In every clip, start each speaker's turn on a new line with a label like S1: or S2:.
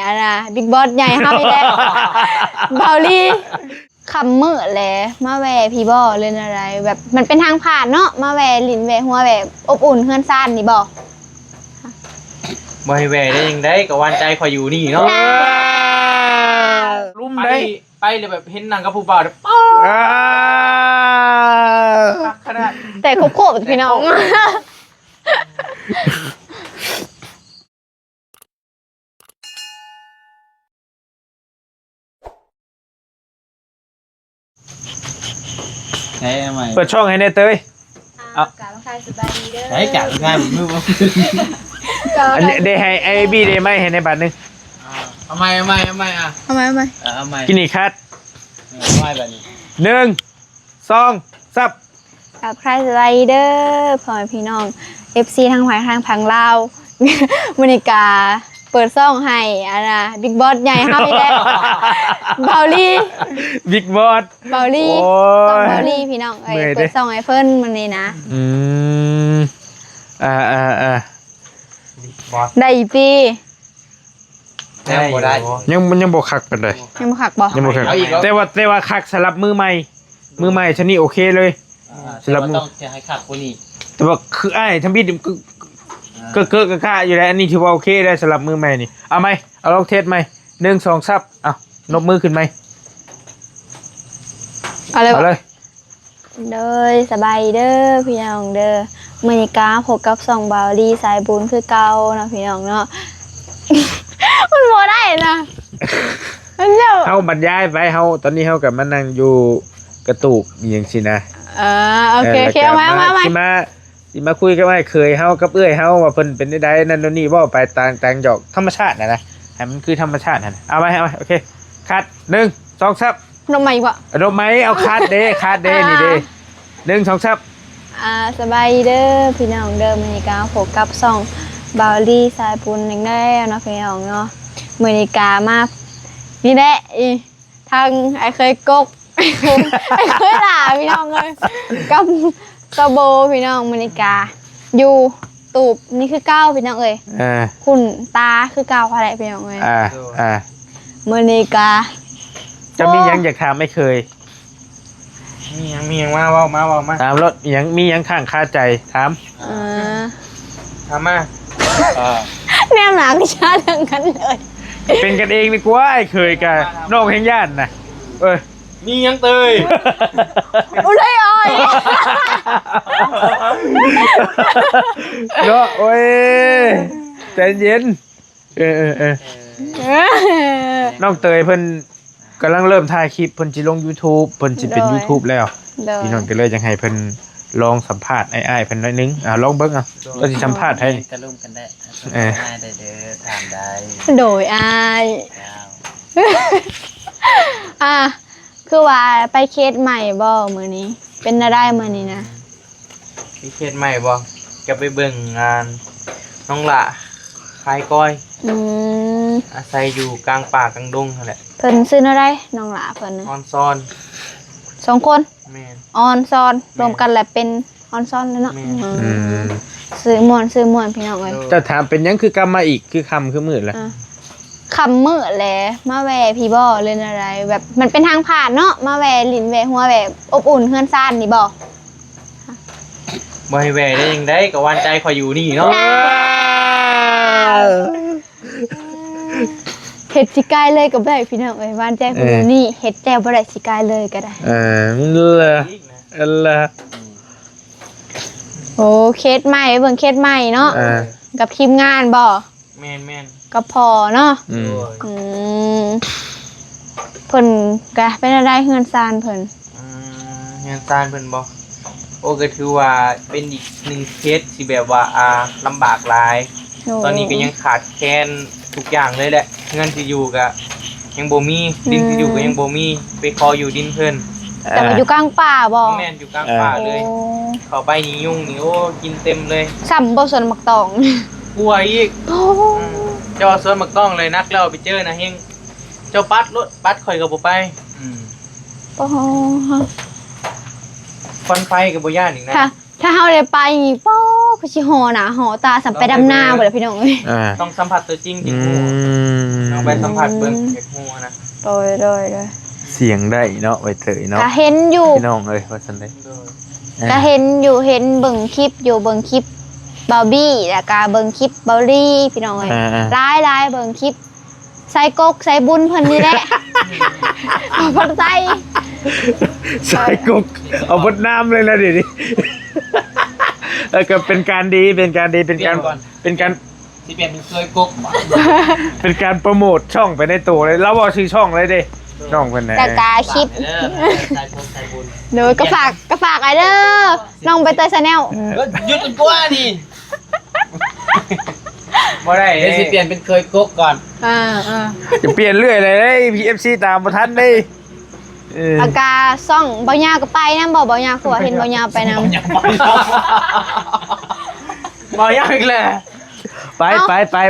S1: อะไรบิ๊กบอสใหญ่เฮาอีแล้วเบาลี่คำมือแหละมาแวพี่บ่เล่นอะไรแบบมันเป็นทางผ่านเนาะมาแวลินแวหัวแวอบอุ่นเฮือนซ่านนี่บ่
S2: บ่ให้แหวได้ยังได้ก็หวานใจคอยอยู่นี่เนาะ
S3: ลุ่ม
S2: ไป
S3: ได้
S2: ไปเลยแบบเห็นหนังกับผู้บ่าวเด้อป๊าขนาด
S1: แต่โคบพี่น้อง
S4: ใช้ใหม่
S3: เปิดช่องให้แน่เตย
S1: กาลงคายสบายดีเด้อ
S4: ใช้กะง่ายมือบ่
S3: อันนี้ได้ให้ไอ้บีได้ไหมให้ในบัตรนึง
S4: เอาใหม่อ่ะ
S1: ทำไม
S4: เอาใหม่
S3: กินอีกคัด
S4: เอาใหม่แบบนี้
S3: 1 2 3
S1: กับใครสบายดีเด้อพ่อแม่พี่น้อง FC ทางภาคทางพังลาว มณิกาเปิดซ่องให้อะไรบิ๊กบอสใหญ่เฮาอีแล้วเบาลี่
S3: บิ๊กบอส
S1: เบาลี่
S3: โอ้ย
S1: ต้องเบาลี่พี่น้องเอ้ย
S3: เมื่อยเด้
S1: เปิดซ่องไอ้เพิ่นมันนี่นะ
S3: มอ่า
S2: บอส
S1: ได้อีปี
S4: แน่บ่ได้
S3: ยังบ่คักปานใด
S1: ยังบ่คักบ่
S3: ยังบ่คักแต่ว่าคักสำหรับมือใหม่ชนิดโอเคเลย
S4: สำหรับต้องจะให้ขับคนนี้
S3: แต่ว่าคือไอ้ทำบิดก็เกะกะกะอยู่แล้วอันนี้ถือว่าโอเคได้สำหรับมือใหม่นี่เอาไหมเอาลองเทสไหม1 2 ซับเอานบมือขึ้นไหม
S1: เอาเลย
S3: เอาเลย
S1: เด้อสบายดีเด้อพี่น้องเด้อมณิกาพบกับซ่องเบาลี่สายบุญคือเก่าเนาะพี่น้องเนาะ มันบ่ได้นะมันเจ้า
S3: เฮาบรรยายไปเฮาตอนนี้เฮากับมานั่งอยู่กระตูกอหย่างสินะ
S1: โอเคโอเคเอามา
S3: สิมาคุยกันว่าเคยเฮากับเอื้อยเฮาว่าเพิ่นเป็นได้นั่นโน่นนี่เว้าไปต่างหยอกธรรมชาตินะให้มันคือธรรมชาตินั่นเอาไว้โอเคคัด1 2 3
S1: นมใหม่บ่
S3: ดมไหมเอาคัดเด้นี่เด้1 2 3
S1: สบายดีเด้อพี่น้องเด้อมณิกาพบกับซ่องเบาลี่สายบุญอีกแล้วเนาะพี่น้องเนาะมณิกามานี่แหละอีทางไอ้เคยกก ไอ้เคยด่าพี่น้องเลยกับตะโบพี่น้องมณิกาอยู่ตูบนี่คือเก้าพี่น้องเอ้ยคุณตาคือเก้าอะไรพี่น้องเอ้ยมณิกา
S3: จะมียังอยากถามไม่เคย
S2: มียังมาเว้ามา
S3: ถามรถยังมียังข้างคาใจถาม
S2: ถามมา
S1: แนมหนาก็ชาเรื่องกันเลย
S3: เป็นกันเองดีกว่าเคยกันนอกแห่งย่านนะเอ้ย
S2: มียังเตย
S1: อุ้ยอ้อย
S3: เนาะโอ้ยใจเย็นน้องเตยเพิ่นกำลังเริ่มถ่ายคลิปเพิ่นสิลง YouTube เพิ่นสิเป็น YouTube แล้วพี่น้องก็เลยจังให้เพิ่นลองสัมภาษณ์อ้ายๆเพิ่นหน่อยนึงลองเบิ่งเราสิสัมภาษณ์ให้
S4: ก็ร่วมกันได้ได้เด้อถามได้
S1: โดยอายคือว่าไปเคสใหม่บ่มื้อนี้เป็นได้มื้อนี้นะ
S2: มีเคสใหม่บ่ก็ไปเบิ่งงานน้องละขายก้อย อาศัยอยู่กลางป่ากลางดงนั่นแหละ
S1: เพิ่นซื้ออะไรน้องหลาเพิ่นนะ
S2: ออนซ่อน
S1: 2 คน
S2: แม่น
S1: ออนซอนรวมกันแหละเป็นออนซอนแล้วเนาะ ซื้อม่วนพี่น้องเอ้ย
S3: จะถามเป็นยังคือกรรมมาอีกคือคำคือมืดละ
S1: คำมือแหละมาแวพี่บ่เล่นอะไรแบบมันเป็นทางผ่านเนาะมาแวลินแวหัวแวอบอุ่นเฮือนซ่านนี่บ่
S2: บ่ให้แหวได้ยังได้ก็หวานใจคอยอยู่นี่เนาะ
S1: เฮ็ดสิกายเลยก็บ่ได้พี่น้องเอ้ยหวานใจผู้นี่เฮ็ดแจ่วบ่ได้สิกายเลยก็ได้
S3: มึงละละ
S1: โอ้เคสใหม่เบิ่งเคสใหม่เนาะกับทีมงานบ่
S2: แม่น
S1: กับพอเนาะเพิ่นก็เป็นอะไรเฮือนซ่านเพิ่น
S2: งานซานเพิ่นบ่โอ้ก็ถือว่าเป็นอีกหนึ่งเคสที่แบบว่าลำบากหลาย ตอนนี้ก็ยังขาดแคลนทุกอย่างเลยแหละเงินที่อยู่ก็ยังบ่มีดินที่อยู่ก็ยังบ่มีไปขออยู่ดินเพิ่น
S1: แต่ว่าอยู่กลางป่าบ่
S2: แม่นอยู่กลางป่าเลยเข้าไปนี่ยุ่งนี่โอ้กินเต็มเลย
S1: ซ้ำบ่สวนมักตอง
S2: กลัวอีกเจ้าสวนมักต้องเลยนักแล้วไปเจอนะเฮงเจ้าปัดรถปัดข่อยก็บ่ไป
S1: โอ้
S2: ควันไฟก็บ่ย่านอีกนะ
S1: ถ้าเฮาได้ไปนี่ป้อก็สิหอหน้าหอตาสัมไปดำนาบ่ล่ะพี่น้องเอ้ย
S2: ต้องสัมผัสตัวจริงจริง
S3: เ
S2: ไปสัมผัสเบิ่งอยากฮู้นะ
S1: โดย
S3: เสียงได้เนาะไว้เตยเนาะ
S1: ก็เห็นอยู่
S3: พี่น้องเอ้ยว่าซั่นเด้
S2: โดย
S1: ก็เห็นอยู่เห็นเบิ่งคลิปอยู่เบิ่งคลิปบาวบี้แล้วก็เบิ่งคลิปเบาลี่พี่น้องเอ้ย ร้ายเบิ่งคลิปใส่กกใส่บุญเพิ่นนี่แหละเอาบ่ใส่
S3: ใส่กุกเอาบดน้ำเลยนะเดี๋ยวนี้ก็เป็นการดีเป็นการสิเปลี่ยนเป็นเคยกกเป็นการโปรโมทช่องไปในตัวเลยแล้วบอกชื่อช่องเลยเด้ช่องเพิ่นน่ะ
S1: กะกาคลิป
S4: ใส่บุญ
S1: เดี๋ยวก็ฝากไอ้เด้อน้องใบเตยชาแนล
S4: หยุดกว่านี่
S2: บ่ได้
S4: เดี๋ยวสิเปลี่ยนเป็นเคยกกก่อน
S3: จะเปลี่ยนเรื่อยเลยเด้พี่ FC ตามบ่ทันเด้
S1: อากาซ่องเบายาก็ไปนำบ่เบายาคือว่าเห็นเบายาไปนำ
S2: บ่ยากอีกแล้ว
S3: ไป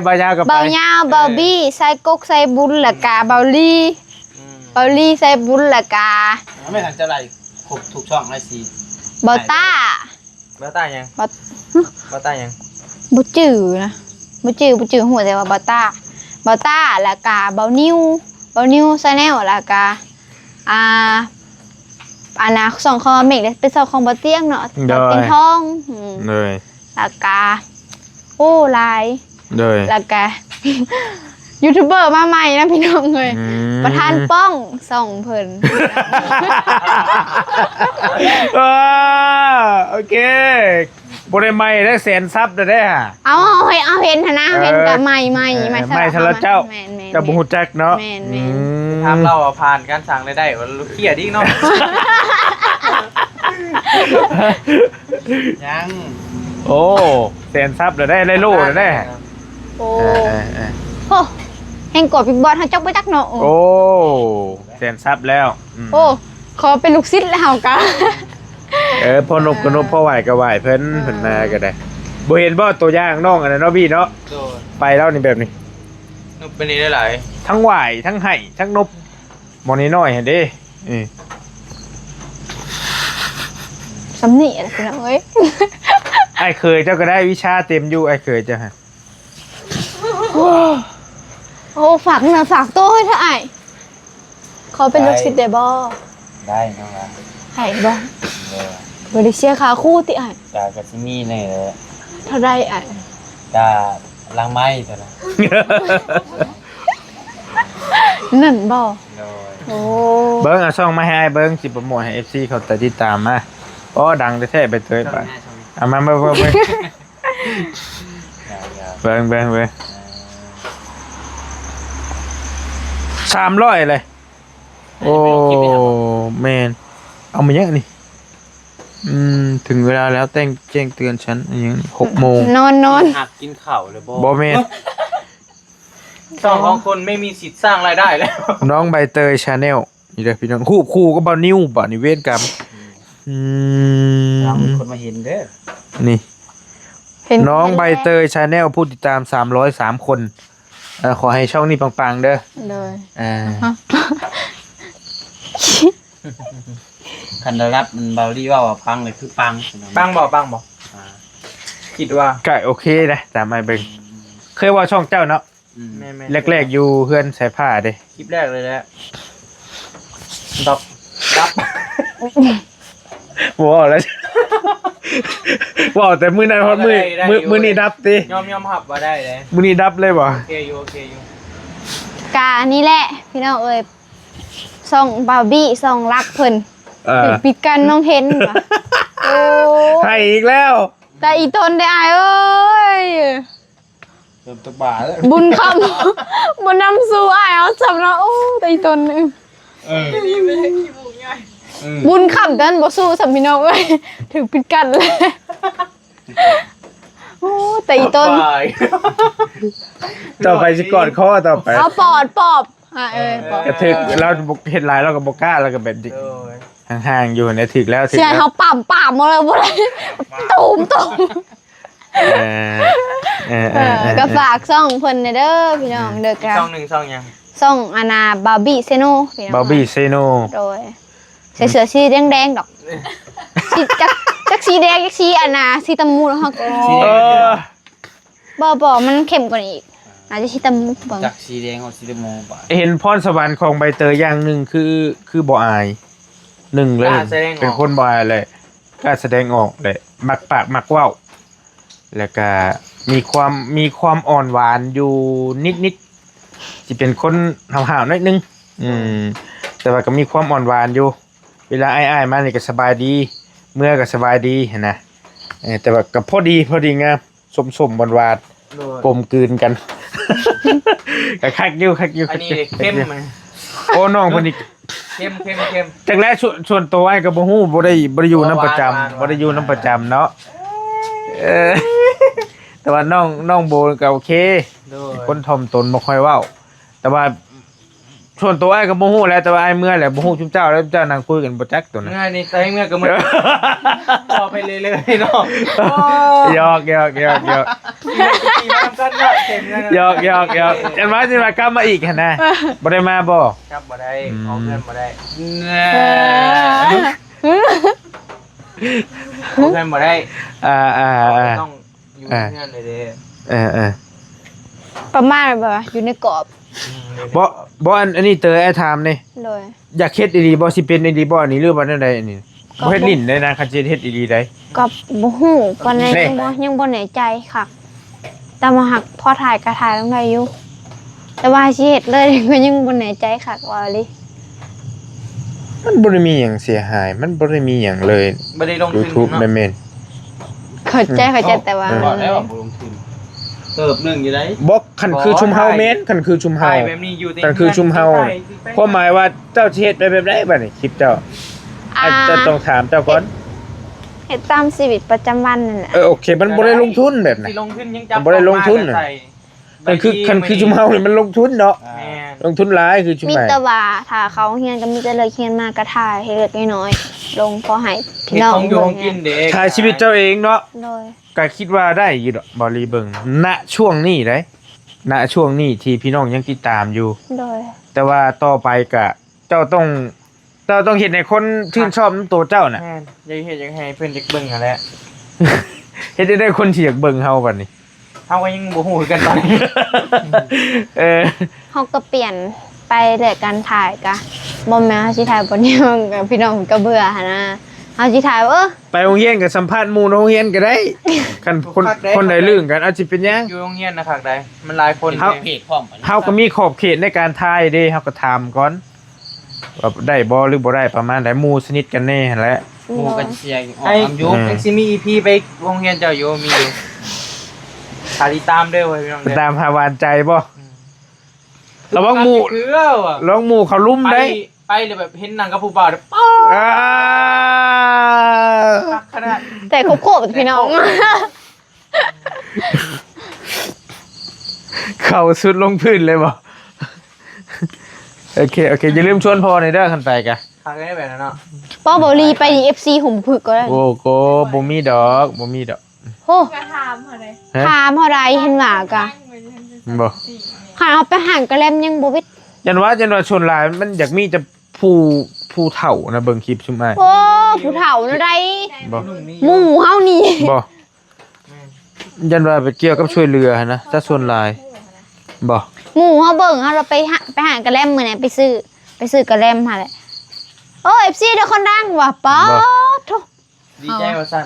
S3: บายากับไป
S1: เบายาเบาบี้ใส่กกใส่บุญแล้วก็เบาลี่ใส่บุญแล้วก็
S4: ไม่ทันจะไรครบทุกช่องไรสิ
S1: เบาต้า
S2: บ่ตายยัง
S1: บ่
S2: บ่ตายยัง
S1: บ่จื้อนะบ่จื้อหัวแต่ว่าเบาต้าแล้วก็เบานิวชาแนลแล้วก็อันน่ะสองคอมเมกเป็นสองของบ่เตียงเนาะบ่เตียงทอง
S3: เลย
S1: แล้วก็โอ้หลาย
S3: เลย
S1: แล้วก็ ยูทูบเบอร์มาใหม่นะพี่น้องเลยประธานป้องส่องเพิ่น
S3: โอเคบริไม่ได้แสนซับได้ฮะ
S1: เอาเห็นนะเห็นกับใหม่
S3: ทะเลเจ้า
S1: แม่น
S3: เจ้าบุหุจักเนาะ
S1: แม่น
S2: ถามเราผ่านการสั่งได้ว่าเครียดอีกเนาะ
S4: ยัง
S3: โอ้แสนซับได้โล่ได้
S1: โอ้โหแห่งกดบิ๊กบอลทั้งเจ้าไปจักเนาะ
S3: โอ้แสนซับแล้ว
S1: โอ้ขอเป็นลูกศิษย์แล้วกัน
S3: พ่อนบก็นบพ่อไหวก็ไหวเพิ่นมาก็ได้บ่เห็นบ่ตัวอย่างน้องอันนั้นเนาะพี่เนาะ
S2: โดย
S3: ไปแล้วนี่แบบนี้
S2: นุบเป็นนี้ได้หลาย
S3: ทั้งไหวทั้งไห้ทั้งนบหมอนี้น้อยเห็นดิ
S1: สำเนียงพี่น้องเอ้ย
S3: ไอ้เคยเจ้าก็ได้วิชาเต็มอยู่ไอ้เคยเจ้าฮะ
S1: โอ้ฝากเนื้อฝากตัวให้เธอไอ้ขอเป็นลูกศิษย์ได้บ่
S4: ได้น้องละ
S1: ให้บ่บ่ได้เชียร์ขาคู่ติไอ้
S4: กากับที่นี่เลยเลย
S1: เท่าใดไอ้
S4: กาล้างไม้เท่านั้น
S1: นั่นบ่
S4: โดย
S1: โอ้
S3: เบิ้งเอาช่องมาให้เบิ้งสิโปรโมทให้ FC เขาติดตามมาอ๋อดังแท้ๆไปเตยไปเอามาเบิ้งเบิ้ง300เลยโอ้แมนเอามาเยอะนี่ถึงเวลาแล้วแจ้งเตือนฉันอย่าง6 โมง
S1: นอน
S4: หักกินข้าวเลยบ่
S3: บ่แมน
S2: ช่องของคนไม่มีสิทธิ์สร้างรายได้แล้ว
S3: น้องใบเตยชาแนลนี่เด้อพี่น้องคู่ก็บ่นิ้วบ่นี่เวรกรรม
S4: เรามีคนมาเห็นเด้อ
S3: นี่
S1: เห็น
S3: น้องใบเตยชาแนลผู้ติดตาม303 คนขอให้ช่องนี้ปังๆเด้อ
S1: เลย
S4: คันได้รับมันเบาลี่ว่าปังเลยคือปัง
S2: ปังบ่คิดว่า
S3: ก็โอเคนะตามมาเบิ่งเคยว่าช่องเจ้าเนาะ
S2: แม่
S3: แรกๆอยู่เพื่อนใส่ผ้าเด้
S2: คลิปแรกเลยแหละดับ
S3: ว้าวแล้ว ว้าวแต่มื้อนั้นฮอดมื้อนี้ดับติ
S2: ยอมหับว่าได้เลย
S3: มื้อนี้ดับเลยบ่
S2: โอเคอยู่
S1: กานี่แหละพี่น้องเอ้ยส่องบาร์บี้ส่องรักเพิ่นปิดกันน้องเห็นป่ะโอ้
S3: ให้อีกแล้ว
S1: แต่อีตนได้อายเอ้ย
S4: เติมตะบาแล้ว
S1: บุญคำ บุญนำสู่อายเอาสำเนาะโอ้แต่อีตนนึงบุญคำกันบ่สู้สำพี่น้องเอ้ยถึงปิดกันเลยโอ้แต่อีตน
S3: ต่อไปสิกอดคอต่อไป
S1: เอาปอบปอบปอบ
S3: กระถึกเราเห็นหลายเราก็บ่กล้าเราก็แบบนี้ห่างๆอยู่เนี่ยถึกแล้ว
S1: เสียเขาป่ำมาเลยบ่ได้ตูมก็ฝากซ่องเพิ่นเด้อพี่น้องเด้อครับ
S2: ช่องหนึ่งช่องยัง
S1: ซ่องอาณาบาร์บี้เซโนพี่น้อง
S3: บาร์บี้เซโน
S1: โดยใส่เสื้อสีแดงๆดอกสีจักสีแดงจักสีอาณาสีตะมูแล้วเฮาก็บ่มันเข้มกว่านี้อีก อาจจะชิตามุกเบิ่ง
S4: จากสีแดงเอาสีโมบ่
S3: เห็นพรสวรรค์ของใบเตยอย่างหนึ่งคือบ่อายหนึ่งเลยเป็นคนบ่อายเลยกล้าแสดงออกเลยมักปากมักเว้าแล้วก็มีความอ่อนหวานอยู่นิดๆสิเป็นคนห่าวๆนิดนึงแต่ว่าก็มีความอ่อนหวานอยู่เวลาอ้ายๆมานี่ก็สบายดีเมื่อก็สบายดีเห็นนะแต่ว่าก็พอดีงามสมๆหวานๆกลมกลืนกันก็คักอยู่
S2: อันนี้เข้มมัน
S3: โอ้น้องเพิ่นนี่
S2: เข้ม
S3: จากแรกส่วนตัวไอ้ก็บ่ฮู้บ่ได้อยู่นำประจำบ่ได้อยู่นำประจำเนาะแต่ว่าน้องโบก็โอเค
S2: โดย
S3: คนถ่อมตนบ่ค่อยเว้าแต่ว่าส่วนตัวไอ้ก็บ่ฮู้แหล้วแต่ว่าไอ้เมื่อแหละบ่ฮู้ชุมเจ้าแล้วเจ้านั่งคุยกันบ่จักตัวนั้น
S2: เมื่อนี่ใส่เมื่อก็มันต่อไปเรื่อยๆเนาะ
S3: หยอก
S2: ตีมาทำกันเนาะเต็มเลย
S3: หยอกอันว่าสิมากลับมาอีกหั่นนะบ่ได้มาบ่
S2: ครับบ่ได้เอาเงินบ่ได้
S4: แน่
S2: เอาเงินบ่ได้ ต้องอยู่เงินเลยเด้
S1: ประมาณแบบว่าอยู่ในกรอบ
S3: บ่อันนี้เตยไอ้ถามนี่
S1: เลย
S3: อยากเฮ็ดดีๆบ่สิเป็นดีบ่อันนี้หรือว่าแนวใดอันนี้บ่เฮ็ดลิ้นได้นะคันสิเฮ็ดดีๆได้
S1: กับบ่ฮู้ปานใด
S3: แน่
S1: ยังบ่แน่ใจค่ะแต่มาหักพอถ่ายก็ถ่ายลงได้อยู่แต่ว่าสิเฮ็ดเลยก็ยังบ่แน่ใจค่ะว่าลิ
S3: มันบ่ได้มีหยังเสียหาย มันบ่ได้มีหยังเลย
S2: บ่ได้ลงทุน
S3: YouTube
S2: เนาะ
S3: แม่น
S1: เข้าใจแต่ว่า
S4: บอกแล้วว่าบ่ลงทุนเติบหนึงอยู่ได้
S3: ๆบ่คันคือชุมเฮาแม่นคันคือชุมเฮา
S2: ถ่ายแบบนี้อยู่ใน
S3: คันคือชุมเฮาความหมายว่าเจ้าสิเฮ็ดไปแบบใดบัดนี้คลิปเจ้าอาจจะต้องถามเจ้าก่อน
S1: เฮ็ดตามชีวิตประจำวันนั่นแหละ
S3: โอเคมันบ่ได้ลงทุนแบบนั้น
S2: สิลงทุนยังจับ
S3: บ่ได้ลงทุนน่ะ
S2: ใส่
S3: คันคือชุมเฮานี่มันลงทุนเนาะ
S2: แม่น
S3: ลงทุนหลายคือชุม
S1: มี
S3: เฮา
S1: แต่ว่าถ้าเขาเฮียนก็มีแต่เลยเฮียนมากระถ่ายให้เล็กน้อยๆลงพอให้พี่
S2: เฮ็ด
S1: น้อง
S2: ของอยู่ของกินเด้
S3: ถ่ายชีวิตเจ้าเองเนาะ
S1: เลย
S3: ก็คิดว่าได้อยู่ดอกบ่รีเบิ่งณช่วงนี้ได้ณช่วงนี้ที่พี่น้องยังติดตามอยู่
S1: เลย
S3: แต่ว่าต่อไปก็เจ้าต้องเห็นให้คนชื่นชอบน้ำตัวเจ้าน่ะ
S2: แม่นอยากเฮ็ดอยากให้เพิ่นจักเบิ่งหั่นแหละ
S3: เฮ็ดได้คนที่อยากเบิ่งเฮาบัดนี้
S2: เฮาก็ยังบ่ฮู้คือกันตอนนี้
S1: เขาก็เปลี่ยนไปเลยการถ่ายกะบ่แม่นเฮาสิถ่ายบ่เดียวกับพี่น้องก็เบื่อหั่นนะเฮาสิถ่ายว่า
S3: ไปโรงเรียนก็สัมภาษณ์หมู่โรงเรียนก็ได้คันคนใดลื่นกันอาจสิเป็นหยัง
S2: อยู่โรงเรียนนะครับได้มันหลายคน
S3: เฮา
S4: เพจพร้อม
S3: เฮาก็มีขอบเขตในการถ่ายเด้เฮาก็ถามก่อนว่าได้บ่หรือบ่ได้ประมาณใดหมู่สนิทกันแน่หั่นแหละ
S4: หมู่กันเชียร์ออก
S2: ไอ้
S4: น้ำยุ
S2: ยุคจังสิมี EP ไปโรงเรียนเจ้าอยู่มีอยู่ถ้าติดตามเด้อเว้ยพี่น้อง
S3: ไป
S2: เด้อ
S3: ตามหาวานใจบ่ระวังหมู่
S2: เกลือว่ะ
S3: ระวังหมู่เขาลุ่ม
S2: ไป
S3: ได้
S2: ไปเลยแบบเห็นหนังกับผู้บ่าวเด้อป๊า
S3: อ่า
S2: ดขนาด
S1: แต่โคบๆพี่น้อง
S3: เข้าสุดลงพื้นเลยบ่โอเคอย่าลืมชวนพ่อหน่อยเด้อคันไปกะ
S2: ทางได้แบบนั้นเนาะ
S1: ป้อบ่ลีไป FC หุ่มผึกก็ได้
S3: โอ้โกบ่มีดอกบ่มีดอก
S1: โอ้
S5: กระทำอะไร
S3: ฮะ
S1: ถามเท่าใดเห็นว่ากะ
S3: บ่
S1: คันเอาไปห่างกระแลมยังบ่วิด
S3: ยันว่าชนหลายมันอยากมีแต่ผู้เฒ่านะเบิ่งคลิปชุมอ้าย
S1: โอ้ผู้เฒ่าเนาะได้
S3: บ่
S1: หมู่เฮานี่
S3: บ่ยันว่าไปเกี่ยวกับช่วยเหลือหั่นนะถ้าชนหลายบ่
S1: หมู่เฮาเบิ่งเฮาเราไปหากระแลมมื้อไหนไปซื้อกระแลมหาแหละโอ้ FC เด้อคนดังว่ะป๊าโธ่
S2: ดีใจว่าสั้น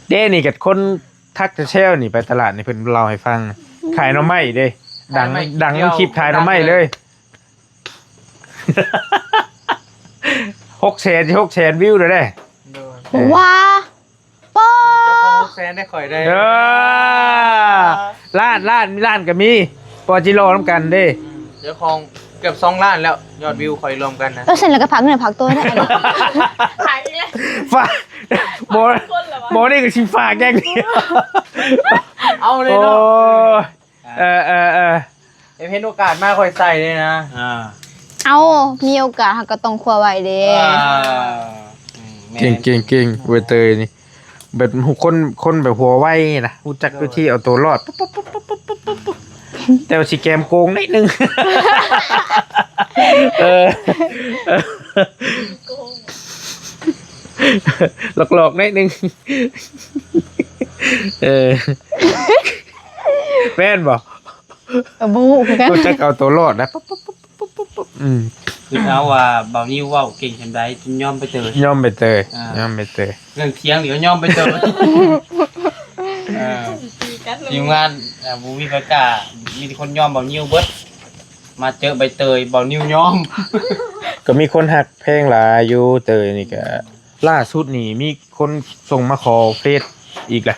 S3: เด้นี่กับคนทักจะแช่วนี่ไปตลาดนี่เพิ่นเล่าให้ฟังขายหน่อไม้เด้ดังในคลิปขายหน่อไม้เลย 600,000 วิวเลยเด้
S2: โดน
S1: ว้าป๊า
S2: เจ้าของแฟนได้ข่อยได้
S3: ล้านก็มีปอจิโร่นำกันเด้
S2: เจ้าของเกือบ2ล้านแล้วยอดวิวข่อยรวมกันนะ
S1: แล้วเสร็จแล้วก็พักเงินพักตัวได้
S5: ขายอีกแล้ว
S3: ฝากโมนี่ก็สิฝากอย่างเดียว
S2: เอาเลย
S3: โอ้
S2: เนาะ
S3: เออ
S2: เอฟเห็นโอกาสมากข่อยใส่เลยนะ
S1: เอามีโอกาสเราก็ต้องคว้าไว้เด้
S3: เก่งเวเตยนี่แบบคนแบบหัวไวนะรู้จักวิธีเอาตัวรอดปุ๊บแต่ว่าสิแกมโกงนิดนึงหลอกนิดนึงแม่นบ่
S1: บูคือกัน
S3: รู้จักเอาตัวรอดนะปุ๊บปุ๊บปุ๊บปุ๊บปุ๊บปุ๊บ
S4: คือเอาว่าเบานิ้วเว้าเก่งจังได๋จนยอมไปเตย
S3: ย่อมไปเตย
S4: อ่า
S3: ย่อมไปเตย
S4: เรื่องเถียงเดี๋ยวยอมไปเตย
S5: ตีกันเลย
S4: ทีมงานบ่มีใครกล้ามีแต่คนยอมเบานิ้วเบิดมาเจอใบเตยเบานิ้วยอม
S3: ก็มีคนหักเพลงหลายอยู่เตยนี่ก็ล่าสุดนี่มีคนส่งมาขอเฟซอีกแหละ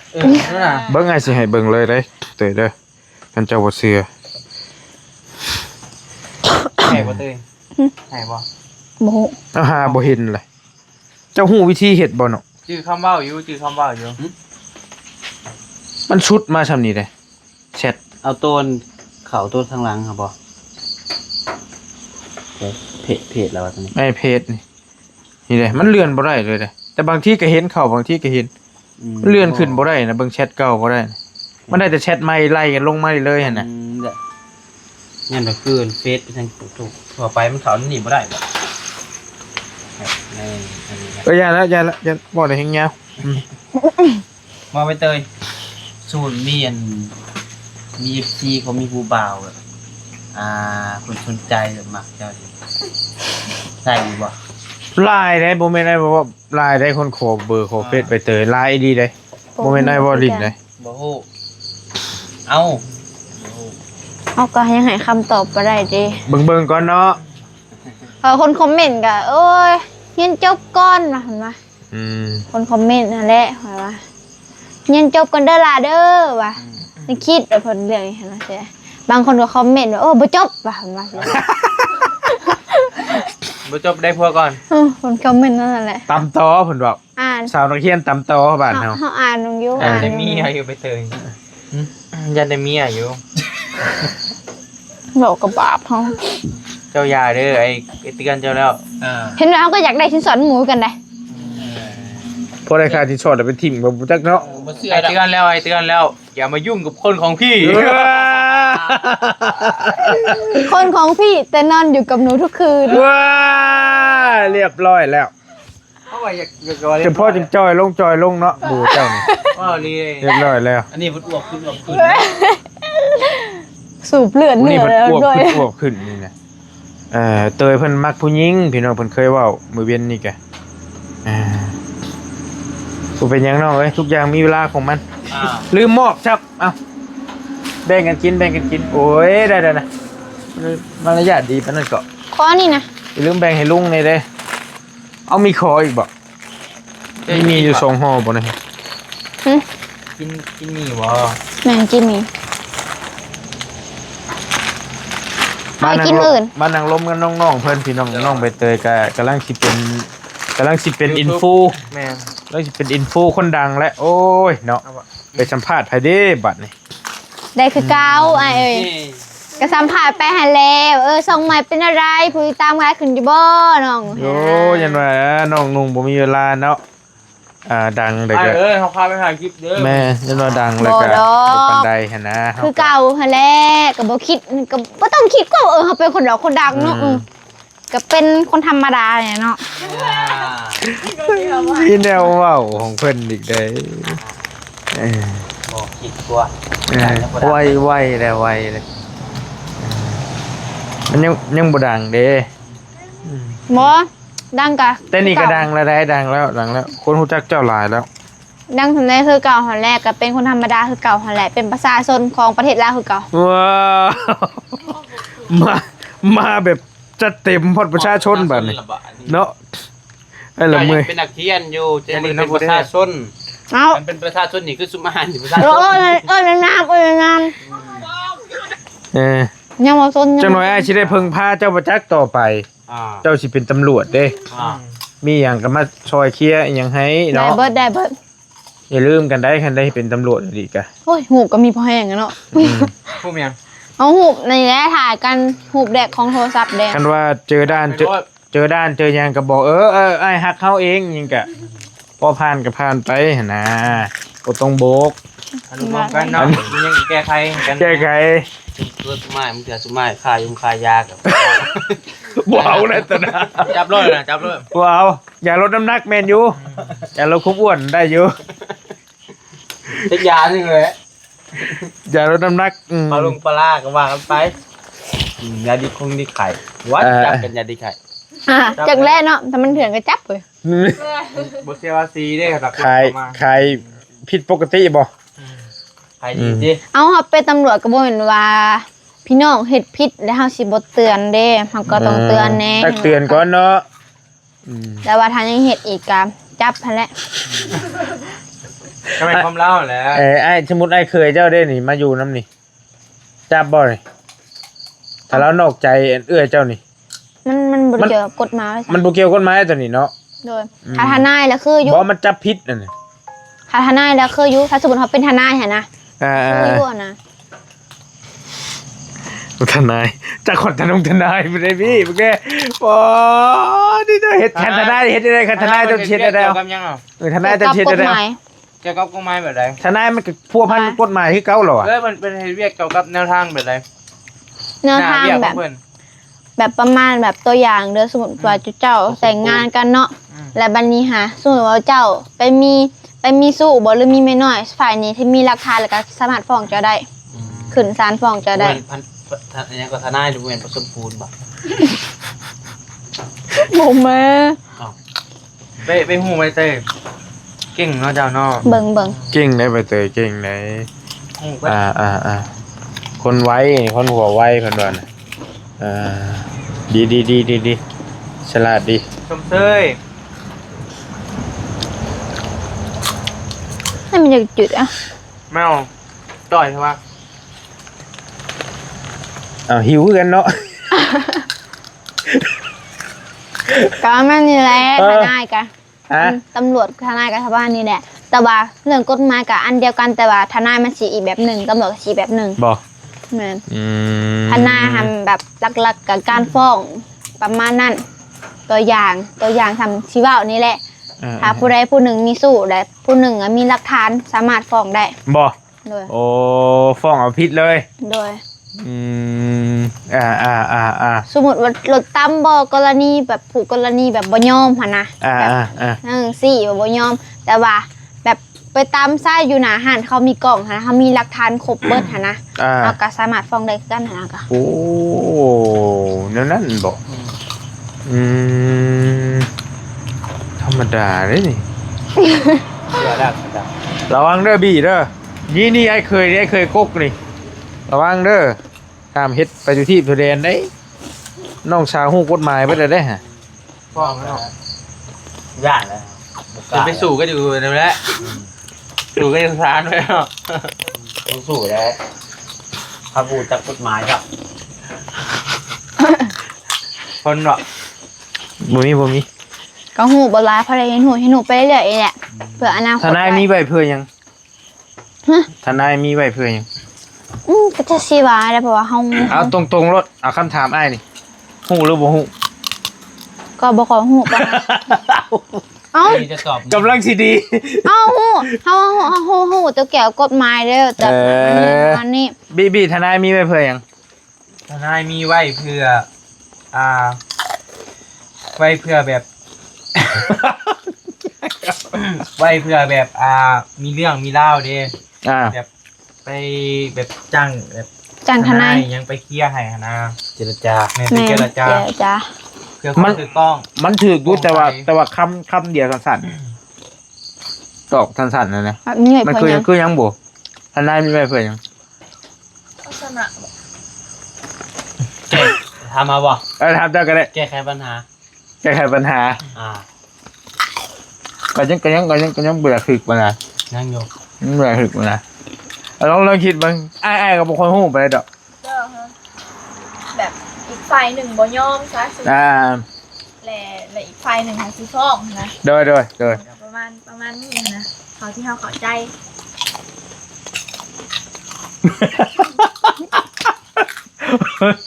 S2: นั่นน่ะ
S3: เบิ่งไงสิให้เบิ่งเลยเด้เตยเด้อท่านเจ้าบ่เชื่อ
S2: ให้บ่เตยให้บ่
S1: บู
S3: เอาหาบ่เห็นเลยเจ้าฮู้วิธีเฮ็ดบ่เนาะ
S2: ชื่อคำเว้าอยู่ชื่อคำเว้าอยู่
S3: มันชุดมาซำนี้เด้แชท
S4: เอาต้นเขาต้นข้างหลังครับบ่เพจแล้วว่าตรงนี้
S3: ไอ้เพจนี่เด้มันเลื่อนบ่ได้เลยเด้แต่บางทีก็เห็นเข้าบางทีก็เห็นมันเลื่อนขึ้นบ่ได้นะเบิ่งแชทเก่าบ่ได้นะมันได้แต่แชทใหม่ไล่กันลงมาเลยหั่นน่ะ
S4: เด้องั้นก็เกินเฟซไปทางถูกทั่วไปมันเขาหนีบ่ได้บ่ในอันนี้นะ
S3: อย่าละอย่าบ่ได้แฮงยาว
S4: มาไปเตยสูนมีอันมี FC เขามีผู้บ่าวแบบคนสนใจแบบมักเจ้าสิใช่บ่
S3: ไลน์ได้บ่แม่นได้บ่ว่าไลน์ได้คนขอเบอร์ขอเฟซไปเตยไลน์ดีได้บ่แม่นได้บ่ลิ้นได้
S4: บ่ฮู้เอา
S1: เอาก็ยังให้คำตอบบ่ได้ดิ
S3: เบิ่งก่อนเนาะ
S1: คนคอมเมนต์ก็โอ้ยเรียนจบก่อนว่าหั่นว่า คนคอมเมนต์นั่นแหละว่าเรียนจบก่อนเด้อล่ะเด้อว่านี่คิดว่าเพิ่นเรื่องนี้หั่นนะใช่บางคนก็คอมเมนต์ว่าโอ้บ่จบว่าหั่นว่า
S2: บ่จบได้พัวก่อน
S1: คนคอมเมนต์นั่นแหละ
S3: ตำต่อเพิ่นบอก
S1: อ่าน
S3: สาวนักเรียนตำต่อบ้านเฮา
S1: เฮาอ่านลงอยู่
S2: ยัน
S1: อ่าน
S2: ได้เมียอยู่ไปเตยยันได้เมียอยู่
S1: บอกกับบาปเฮา
S2: เจ้ายาเด้อไอ้เตือนเจ้าแล้ว
S1: เห็นแล้วก็อยากได้ชิ้นส่วนหมูกันได้
S3: พอได้ค่าที่ชอดแล้วไปทิ่มบ่จักเนาะ
S4: บ่เชื่อ
S2: ไอ้
S4: ดอก
S2: เตือนแล้วไอ้เตือนแล้ว อย่ามายุ่งกับคนของพี่
S1: คนของพี่แต่นอนอยู่กับหนูทุกคืน
S3: ว้าเรียบร้อยแล้ว
S2: เพราะว่าอยาก
S3: จะพ่อจึงจอยลงเนาะบูเจ้านี่
S2: ว่านี่
S3: เรียบร้อยแล้ว
S4: อันนี้เพิ่นอ้วกขึ้น
S1: สูบเลือด
S3: นี่
S1: เนื้อ
S3: เพิ่น
S1: แล้ว
S3: อ้วก
S1: ด้วย
S3: ขึ้นนี่นะเตยเพิ่นมักผู้หญิงพี่น้องเพิ่นเคยเว้ามื้อเว้นนี่แกบ่เป็นหยังน้องเอ้ยทุกอย่างมีเวลาของมันลืมมอบครับเอ้าแบ่งกันกินโอ้ยได้นะมารยาทดีปานนั้นก็
S1: ข้อนี่นะ
S3: อย่าลืมแบ่งให้ลุงเลยเด้เอามีขออีกบ่มีอยู่2ห่อบ่นะ
S2: กินมีบ่
S1: แม่งกินนี่ไปกินอื่น
S3: มานั่งล้มกันน้องๆเพิ่นพี่น้องใบเตยก็กำลังสิเป็นอินฟู
S2: แม่
S3: แล้วสิเป็นอินฟูคนดังและโอ้ยเนาะไปสัมภาษณ์ไผเด้บัดนี่
S1: ได้คือเก้าไอ้เอ้ยก็สัมผัสไปหาแล้วส่งใหม่เป็นอะไรผู้ติดตามงานขึ้นอยู่บ่น้อง
S3: โอ้ยันว่าน้องนุ่งบ่มีเวลาเนาะดังเลยก็
S2: เขาพาไปถ่ายคลิปเด้อ
S3: แม่ยันว่าดังเลยก็บ่ปานใดหั่นนะ
S1: คือเก่าหาแล้วก็บ่คิดก็บ่ต้องคิดก็เฮาเป็นคนเราคนดังเนาะก็เป็นคนธรรมดาเนี่ยเนาะ
S3: พี่แนวเว้าของเพิ่นอีกเด้
S4: บ่คิดกว่า
S3: ไวแล้วไวเลยมันยังบ่ดังเด้
S1: บ่ดังกะ
S3: แต่นี่ก็ดังแล้วได้ดังแล้วคนรู้จักเจ้าหลายแล้ว
S1: ดังทำได้คือเก่าหาแรกก็เป็นคนธรรมดาคือเก่าหาแหละเป็นประชาชนของประเทศลาวคือเก่า
S3: ว้าวมาแบบจะเต็มพอดประชาชนแบบนี้เนาะไอ้ละเมย
S4: เป็นนักเรียนอยู่จะเป็นประชาชน
S1: เอ้า
S4: มันเป็นประชาชนนี่คือสุมานอยู่ประชาชน
S1: น้ำยังบ่สน
S3: จังหน่อยไอ้สิได้เพิ่งพาเจ้าประจักษ์ต่อไป เจ้าสิเป็นตำรวจเด้ มีหยังก็มาช่วยเคลียร์อิหยังให้
S1: ได้
S3: เนาะ
S1: เบิด
S3: อย่าลืมกันได้คันได้เป็นตำรวจดีกะ
S1: โอ้ยหูบก็มีพอแห้งอะเนาะ
S2: ผู้เมียง
S1: เอาหูบในแล้ถ่ายกันหูบแดกของโทรศัพท์แดก
S3: คันว่าเจอด้านเจอหยังก็บอกไอ้ฮักเฮาเองยิงกะพอผ่านก็ผ่านไปหั่นนะบ่ต้องโบก
S2: อนุโลมกันเนาะยังแก้ไขกัน
S3: แก้ไข
S4: ตัวสุมานมึงเถื่อสุมานขายากับ
S3: บ่เอาเลยตะนะ
S2: จับรถนะจับรถ
S3: บ่เอาอย่าลดน้ำหนักแม่นอยู่อย่าลดความอ้วนได้อยู่
S4: เป็นยาซึ่งเลย
S3: อย่าลดน้ำหนัก
S4: ปลาลุงปลาล่าก็ว่ากันไปยาดีคงดีไข่วัดจับกันยาดีไข่
S1: จากแรกเนาะแต่มันเถื่อนก็จับเลย
S2: บเซวาซีได้ครับ
S3: ขายผิดปกติบ่
S4: ไข่ดีดิ
S1: เอาเขาเป็นตำรวจก็บ่เห็นว่า พี่น้องเฮ็ดผิดแล้วเฮาสิบ่เตือนเด้เฮาก็ต้องเตือนแน่
S3: ตักเตือนก่อนเนาะ
S1: แต่ว่าถ้ายังเฮ็ดอีกก็จับหั่นแหละ
S2: ก็เป็นความเล่าแหละ
S3: ไอ้สมมุติไอ้เคยเจ้าได้นี่มาอยู่น้ำนี่จับบ่นี่ถ้าเรานอกใจเอื้อเจ้านี่
S1: มันบ่เกี่ยวกับกฎหมาย
S3: มันบ่เกี่ยวกฎหมายตัวนี้เนาะ
S1: โดยถ้าทนายแล้วคืออยู่
S3: บ่มันจับผิดนั่นน่ะ
S1: ถ้าทนายแล้วคืออยู่ถ้าสมมุติเขาเป็นทนายหั่นนะ
S3: อ่า
S1: คืออยู่นะ
S3: ทนายจะขอทนายไปเลยพี่เมื่อกี้โอ้นี่จะเฮ็ดแทนทนายเฮ็ดได้คันทนายต้องเฮ็ดได้แล้ว
S2: เกี่ยวกับยังอ่ะ
S3: ทนายต้องเฮ็ดได้แล้ว
S2: เกี่ยวกับกฎหมายแบบใด
S3: ทนายมันก็พัวพันกับกฎหมายคือเก่าเหรอวะ
S2: มันเป็นเรียกเกี่ยวกับแนวทางแบบใด
S1: แนวทางแบบประมาณแบบตัวอย่างเด้อสมมุติว่าเจ้าแต่งงานกันเนาะและบัดนี้หาสมมุติว่าเจ้าไปมีสู้บ่หรือมีแม่น้อยฝ่ายนี้ที่มีหลักฐานแล้วก็สามารถฟ้องเจ้าได้ขึ้นศาลฟ้องเจ้าได้
S4: อันนี้ก็ทนายดูเหมือนผสมปูนบ่
S1: บ่แม่
S2: ไปหูไปเต้เก่งเนาะเจ้าเนาะ
S1: เบิ่ง
S3: เก่งได้ไปเตยเก่งได้
S2: หูไป
S3: คนไว้คนหัวไว้เพิ่นว่าน่ะดีฉลาดดี
S2: ชมเชย
S1: ให้มันจุดอ่ะ
S2: แมวต่อยใช่ปะ
S3: หิวคือกันเนาะ
S1: ก็แม่นนี่แหละทนายกะ
S3: ฮะ
S1: ตำรวจทนายกับชาวบ้านนี่แหละแต่ว่าเรื่องกฎหมายก็อันเดียวกันแต่ว่าทนายมันสิอีกแบบหนึงตำรวจก็สิแบบหนึง
S3: บ่
S1: แม่น
S3: ม
S1: ทนายทำแบบหลักๆกับการฟ้องประมาณนั้นตัวอย่างทำชีวะนี่แหละถ้าผู้ใดผู้หนึ่งมีสู้และผู้หนึ่งมีหลักฐานสามารถฟ้องได้
S3: บ่
S1: โดย
S3: โอ้ฟ้องเอาผิดเลย
S1: โดย
S3: อืม
S1: สมมติว่ารถตั้มกรณีแบบผูกกรณีแบบบ่ยอมหั่นนะแบบสี่บ่ยอม แต่ว่าแบบไปตามซ่าอยู่หน้าห้านเขามีกล้องหั่นนะเขามีหลักฐานครบเบิดหั่นนะเราก็สามารถฟ้องได้คือกันหั่นนะก็
S3: โอ้นั่นบ่ธรรมดาเลยนี่
S4: เดี๋ยวได้
S3: ระวังเด้อบี้เด้อนี่ไอ้เคยกกนี่ระวังเด้อห้ามเฮ็ดไปอยู่ที่ทุเรียนได้น้องชาวฮู้กฎหมายเบิดได้ฮะ
S2: ฟ้องแล้ว
S4: ยากแล้ว
S2: จะไปสู่ก็อยู่นั่นแหละสู่ก็ยังสารไว้เนาะ
S4: ต้องสู้แล้วถ้าพูดจากกฎหมายครับ
S2: คนเนาะ
S3: บ่มี
S1: ก็หูบ่หลายเพราะได้เห็นหูไปเรื่อยๆแหละเพื่ออนาคต
S3: ทนายมีใบเพื่อยังทนายมีใบเพื่อยัง
S1: ก็จะสิว่าได้เพราะว่าเฮา
S3: เอาตรงๆรถเอาคำถามอ้ายนี่ฮู้หรือบ่ฮู้
S1: ก็บ่ขอหูปะเอ้า
S4: ที่จะตอบ
S3: กำลังสิดี
S1: เอาหูตัวเกี่ยวกับกฎหมายเด้อแต่อันนี้
S3: บีทนายมีใบเพื่อยัง
S2: ทนายมีไว้เพื่อไว้เพื่อแบบ ไว้เพื่อแบบมีเรื่องมีเล่าเด้ แบบไปแบบจ้างแบบ
S1: จังทนาย
S2: ยังไปเคลียร์ให้นะ
S4: เจรจา
S2: ในไปเจรจา
S1: จ้า
S2: เพื่อความถูกต้อง
S3: มันถูกอยู่แต่ว่าคำเดียวสั้นๆตอกสั้นๆนะ
S1: มีไว้
S3: มัน
S1: เพื่อยัง
S3: คือยังบ่ทนายมีใบเพื่อยัง
S5: ลักษณะ
S4: ทำมาบ่
S3: ถามเจ้าก็ได้
S4: แก้ไขปัญหา
S3: แก้ไขปัญหาก็ยังเบื่อถึกมานะ
S4: นั่งอยู่
S3: เบื่อถึกมานะลองคิดบ้างอ้ายกับคนฮู้ไปดอก
S5: เด้อฮะแบบอีกฝ่ายหนึ่งบ่ยอมซะสิและอีกฝ่ายหนึ่งหาสิฟ้องนะ
S3: โดย
S5: ประมาณนี้นะเขาที่เขาเข้าใจ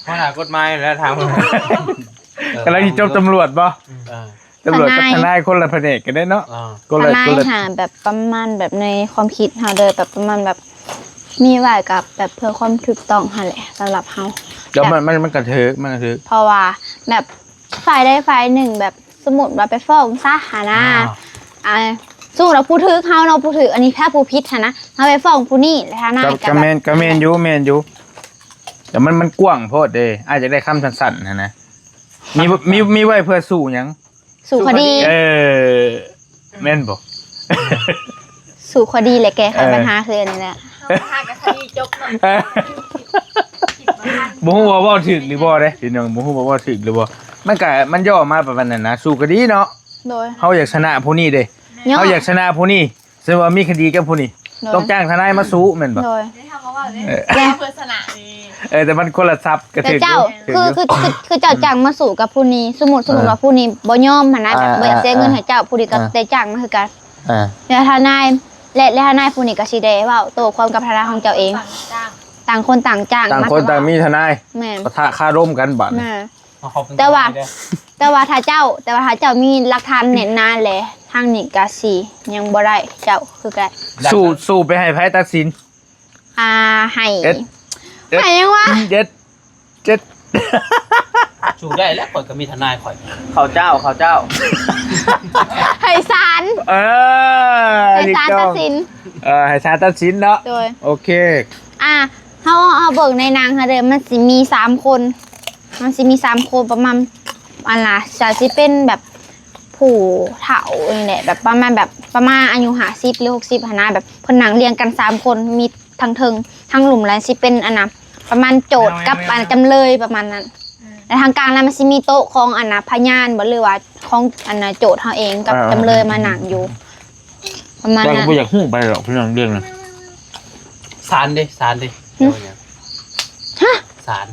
S2: เพราะหากฎหมายแล้วทาง
S3: กำลังจบตำรวจป่ะตำรวจกับทนายคนละแผนกกันได้เนาะ
S1: ทนายหาแบบประมาณแบบในความคิดเฮาเด้อแบบประมาณแบบมีไว้กับแบบเพื่อความถูกต้องหั่นแหละสำหรับเฮา
S3: เดี๋ยวมันกระเทิก
S1: เพราะว่าแบบฝ่ายใดฝ่ายหนึ่งแบบสมมุติว่าไปฟ้องซะหานะ สู้เราผู้ถือเขาเราผู้ถืออันนี้ถ้าผู้พิษนะเขาไปฟ้องผู้นี่แล้วถ้าหน้า
S3: ก็แม่นอยู่แต่มันกว้างโพดเด้อาจจะได้คำสั้นๆนะมีไว้เพื่อสู้หยัง
S1: สู่คดี
S3: แม่นบ่
S1: สู่คดีเลยแกไขปัญหาคืออันนี้แหละ
S5: เฮาหากันคดีจบเนาะ
S3: บ่ฮู้ว่าเว้าถูกหรือบ่เด้พี่น้องบ่ฮู้ว่าเว้าถูกหรือบ่มันย่อมาประมาณนั้นนะสู้คดีเนาะ
S1: โดย
S3: เฮาอยากชนะผู้นี้เด้เฮาอยากชนะผู้นี้ซึ่งว่ามีคดีกับผู้นี้ต้องจ้างทนายมาสู้แม่นบ่
S1: โดย
S5: ได้ทำเขาว่าเลยเพื่อสนะนี่
S3: แต่มันคนละทรัพย์ก็
S1: แต่
S3: ถึก
S1: เจ้า
S3: อยู่
S1: คือเจ้าจ้างมาสู่กับผู้นี้สมมุติว่าผู้นี้บ่ยอมหันนะแบบบ่อยากเสียเงินให้เจ้าผู้นี้ก็ได้จ้างมาคือกัน แล้วทนายและทนายผู้นี้ก็สิได้เว้าโต้ความกับทนายของเจ้าเอง
S5: ฝั่งจ้าง
S1: ต่างคนต่างจ้าง
S3: ต่างคนต่างมีทนาย
S1: แม่น
S3: ปะทะคารมกันบัด
S1: แม่
S2: เอาขอบคุณ
S1: แต่ว่า
S2: เด้อ
S1: แต่ว่าถ้าเจ้ามีหลักฐานแน่นหนาแหละทางนี้ก็สิยังบ่ได้เจ้าคือกัน
S3: สู้ไปให้ไผตัดสิน
S1: ให้
S3: เอ็ด
S1: ให้ยังวะ
S3: เจ็ด
S4: สู้ได้แล้วข่อยก็มีทนายข่อยเขาเจ้า
S1: ให้ศาล ให้ศาลตัดสิน
S3: ให้ศาลตัดสินเนาะ
S1: โดย
S3: โอเค
S1: เฮาเบิ่งในหนังค่ะเด้อมันสิมี3คนประมาณอันล่ะจะสิเป็นแบบผู้เฒ่านี่แหละแบบประมาณอายุ50หรือ60หั่นนะแบบเพิ่นนั่งเรียงกัน3คนมีทั้งเทิงทั้งหลุมแล้วสิเป็นอันน่ะประมาณโจทย์กับอันจำเลยประมาณนั้นและทางกลางแล้วมันสิมีโต๊ะของอันน่ะพยานบ่หรือว่าของอันน่ะโจทย์เฮาเองกับจำเลยมานั่งอยู่ประมาณ
S3: แต่
S1: นั้น
S3: ก็บ่อยากฮู้ไปหรอกพี่น้องเรื่องนั้น
S4: ศาลเด้ศาลเด้เดี๋ยวเนี่ยศาล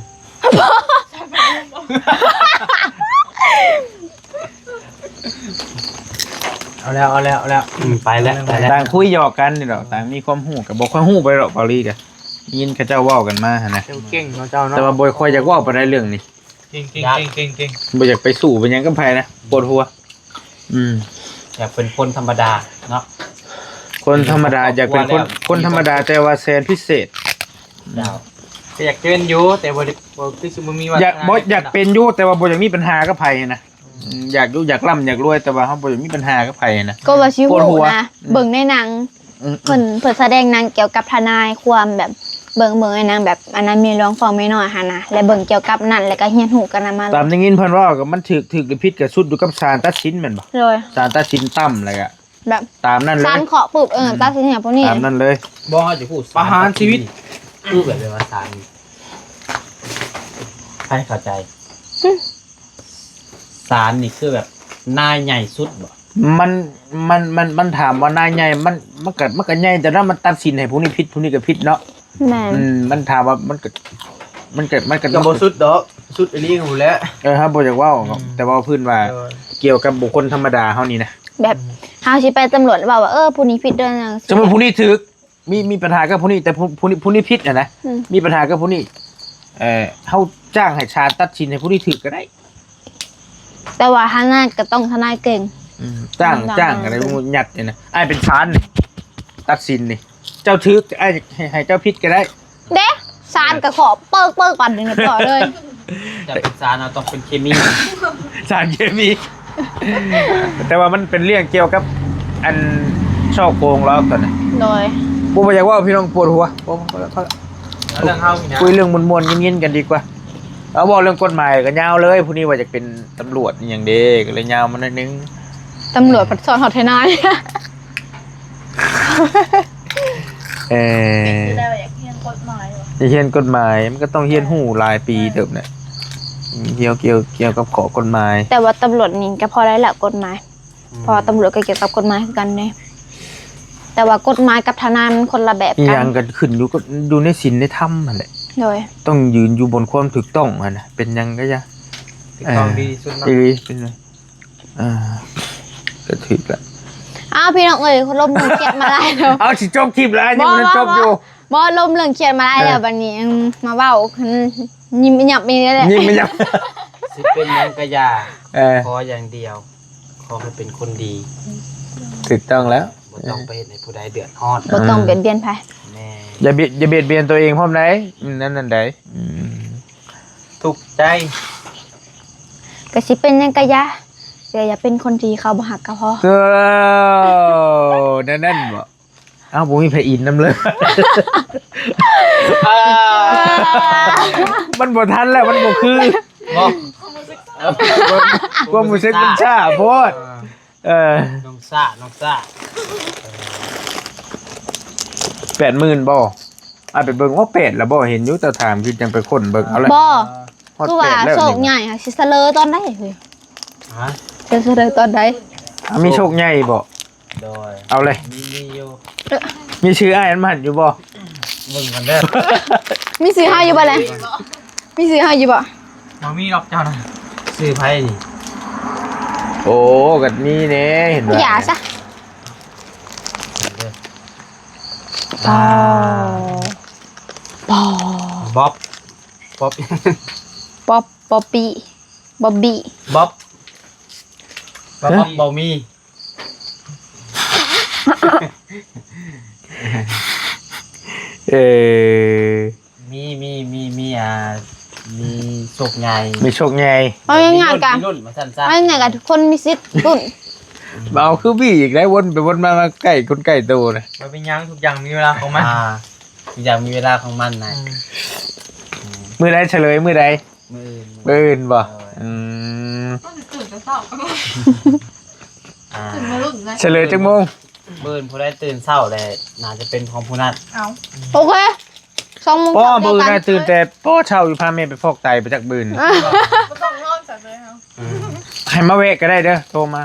S2: เอาแล้วไปแล้ว
S3: ต่างคุยหยอกกันนี่ดอกต่างมีความฮู้ก็บ่ค่อยฮู้ไปหรอกเบาลีก็ยินเขาเจ้าเว้ากันมาหั่นนะ
S2: เก่งเนาะเจ้าเนาะ
S3: แต่ว่าบ่ค่อยอยากเว้าไปได้เรื่องนี้
S2: เก่ง
S3: บ่อยากไปสู้ไปหยังกับไผนะปวดหัว
S4: อยากเป็นคนธรรมดาเนาะ
S3: คนธรรมดาอยากเป็นคนธรรมดาแต่ว่าแสนพิเศษ
S4: ดาว
S2: อยากเป็นอยู่แต่บ่คือสิบ่มีว่า
S3: อยากเป็นอยู่แต่ว่าบ่อยากมีปัญหากับไผนะอยากอยู่อยากร่ำอยากรวยแต่ว่าเฮาบ่อยากมีปัญหากับไผนะ
S1: ก็ว่าชิ
S3: ปวดหั
S1: ฮู้
S3: ว
S1: นะเบิ่งในหนังเพิ่นแสดงหนังเกี่ยวกับทนายความแบบเบิ่งในหนังแบบอันนั้นมีร้องฟ้องไม่น้อยหั่นนะและเบิ่งเกี่ยวกับนั่นแล้วก็เฮียนหูกันนำมา
S3: ตามที่ยินเพิ่นว่าก็มันถึกหรือผิดก็สุดอยู่กับศาลตัดสินแม่นบ่
S1: เลย
S3: ศาลตัดสินต่ำเลยอะ
S1: แบบ
S3: ตามนั้นเล
S1: ศาย ลเคาะปุ๊บตัดสินอย่างพวกนี้
S3: ตามนั้นเลย
S4: บ่เขาจะพูด
S2: ประหารชีวิต
S4: คือแบบว่าศาลให้เข้าใจศาลนี่คือแบบนายใหญ่สุดบ่
S3: มันถามว่านายใหญ่มันก็ใหญ่แต่ว่ามันตัดสินให้ผู้นี้ผิดผู้นี้ก็ผิดเนาะ
S1: แม่น
S3: มันถามว่ามันก็
S2: ก็บ่สุดดอกสุดอีหลีก็บ่แล้ว
S3: ครับบ่อยากเว้าครับแต่ว่าพื้นว่าเกี่ยวกับบุคคลธรรมดาเฮานี่นะ
S1: แบบเฮาสิไปตำรวจแล้วบอกว่าผู้นี้ผิดเด้อจัง
S3: สมมุติผู้นี้ถูกมีปัญหากับผู้นี้แต่ผู้นี้ผิดนะ
S1: อืม
S3: มีปัญหากับผู้นี้เฮาจ้างให้ศาลตัดสินให้ผู้นี้ถูกก็ได้
S1: แต่ว่าทนายก็ต้องทนายเก่ง
S3: จ้างอะไรพวกนี้ยัดเนี่ยนะไอ้เป็นศาลนี่ตัดสินนี่เจ้าถูกไอ้ให้เจ้าผิดก็ได้
S1: เด้ศาลก็ขอเปิกก่อนนึงนะต่อเลย
S4: จะเป็นศาลเราต้องเป็นเคมี
S3: สารเคมี แต่ว่ามันเป็นเรื่องเกี่ยวกับอันช่อโกงแล้วตอนนี้
S1: โดย
S3: กูไม่อยากว่าพี่น้องปวดหัว
S2: เอาเรื่องเฮานี่นะ
S3: คุยเรื่องมวลๆเย็นๆกันดีกว่าเอาบอกเรื่องกฎหมายกันยาวเลยผู้นี้ว่าจะเป็นตำรวจอย่างเด็กเลยยาวมันนิดนึง
S1: ตำรวจพัดสอนหอทนาย
S5: คือได้ว่าอยากเรียนกฎหมายว่ะ
S3: จะเฮียนกฎหมายมันก็ต้องเฮียนหูหลายปีเดิมเนี่ยเกี่ยวกับขอกฎหมาย
S1: แต่ว่าตำรวจนี่ก็พอได้แหละกฎหมายพอตำรวจก็เกี่ยวกับกฎหมายคือกันเนี่ยแต่ว่ากฎหมายกับทนายมันคนละแบบ
S3: อีก
S1: กั
S3: อย่างกันขึ้นอยู่ก็ดูในศีลในธรรมมันแหละ
S1: โดย
S3: ต้องยืนอยู่บนความถูกต้องมันนะเป็นยังก็จะ
S2: ถูกต้องดีสุดเนาะ
S3: ดีเป็นไงก็ถูกละ
S1: อ้าวพี่น้องเอ้ยลมเรื่องเครียดมาได้แล้ว
S3: เอาสิจบคลิปแล้วยังไม่จบอยู่
S1: บ่ลมเรื่องเครียดมาได้แล้วบัดนี้มาเว้ายิ้มหยับมีแล้วแหละ
S3: ยิ่งไม่ยัง
S4: สิเป็นหยังกะยา
S3: เออ
S4: ขออย่างเดียว ขอให้เป็นคนดี
S3: ถูกต้องแล้ว
S4: บ่ต้องไปเฮ็ดให้ผู้ใดเดือดร้อน
S1: บ่ต้องเบียดเบียนไผ
S4: แม่
S3: อย่าเบียดเบียนตัวเองพร้อมไหนนั่นใด
S2: ถูกใจ
S1: ก็สิเป็นหยังกะยะ สียอย่าเป็นคนดีเขาบ่หักก็พอ
S3: นั่นบ่อ้าวผมมีไผอินน้ำเลย มันบ่ทันแล้วมันบ่คือ
S4: บ่
S3: ความรู้สึกมันช้าโพด
S4: น้องซ่า
S3: 80,000บ่ไปเบิ่งว่า8แล้วบ่เห็นอยู่แต่ถามคือจังไปค้นเบิ่งเอาละ
S1: บ่
S3: ฮอด
S1: คือว่า
S3: 8แล้ว
S1: โชคใหญ่ค่ะสิเสลอตอนใดเฮ้ย
S4: ฮะ
S1: จะเสลอตอนใด
S3: มีโชคใหญ่บ่
S4: โดย
S3: เอาเลย
S4: มีอยู่
S3: มีชื่ออ้ายมันอยู่บ่
S4: เบิ่งกันเด้อ
S1: มีซื้อให้อยู่บ่เลยมีซื้อให้อยู่บ่
S2: บ่มีดอกเจ้านะ
S4: ซื้อไผนี่
S3: โอ้ก็มีแน่เห็นบ่
S1: อย่าซะ
S4: เด้อ
S1: อ๋อบ่
S2: บ๊อบ
S1: ป๊อปปี้บ๊อบบี้
S4: บ๊อบบ่มี
S3: เอ่อ
S4: มีโชคใหญ่
S3: มีโชคใหญ่
S1: เอาง่ายๆกัน
S4: มีรุ่นมาสั่นซะ
S1: เอาง่ายๆกันทุกคนมีสิทธิ์รุ่น
S3: เอาคือบี้อีกแล้ววนไปวนมาใกล้คนใกล้ตัวนะ
S2: บ่เป็นหยังทุกอย่างมีเวลาของมัน
S4: ทุกอย่างมีเวลาของมันนะ
S3: มื้อใดเฉลยมื้อใด
S4: มื้อ
S3: มื้ออื่นบ่อืม
S5: ต้องตื่นแต่เช้า
S4: อ่า
S5: ตื่นมารุ่นเลย
S3: เฉลยจังโมง
S4: มื้อผู้ได้ตื่นเช้าแหละน่าจะเป็นของผู้นั้น
S5: เอา
S1: โอเค2 โมง
S3: ป้อ
S1: เช้า
S3: มื้อ
S1: เจอ
S3: น่ะ
S1: กัน
S3: ตื่นแต่ป้อเช้าอยู่พาแม่ไปฟอกไตไปจักบืน
S5: ก็ต้องนอนจากเลยเอา
S3: ให้มาแวะก็ได้เด้อโทรมา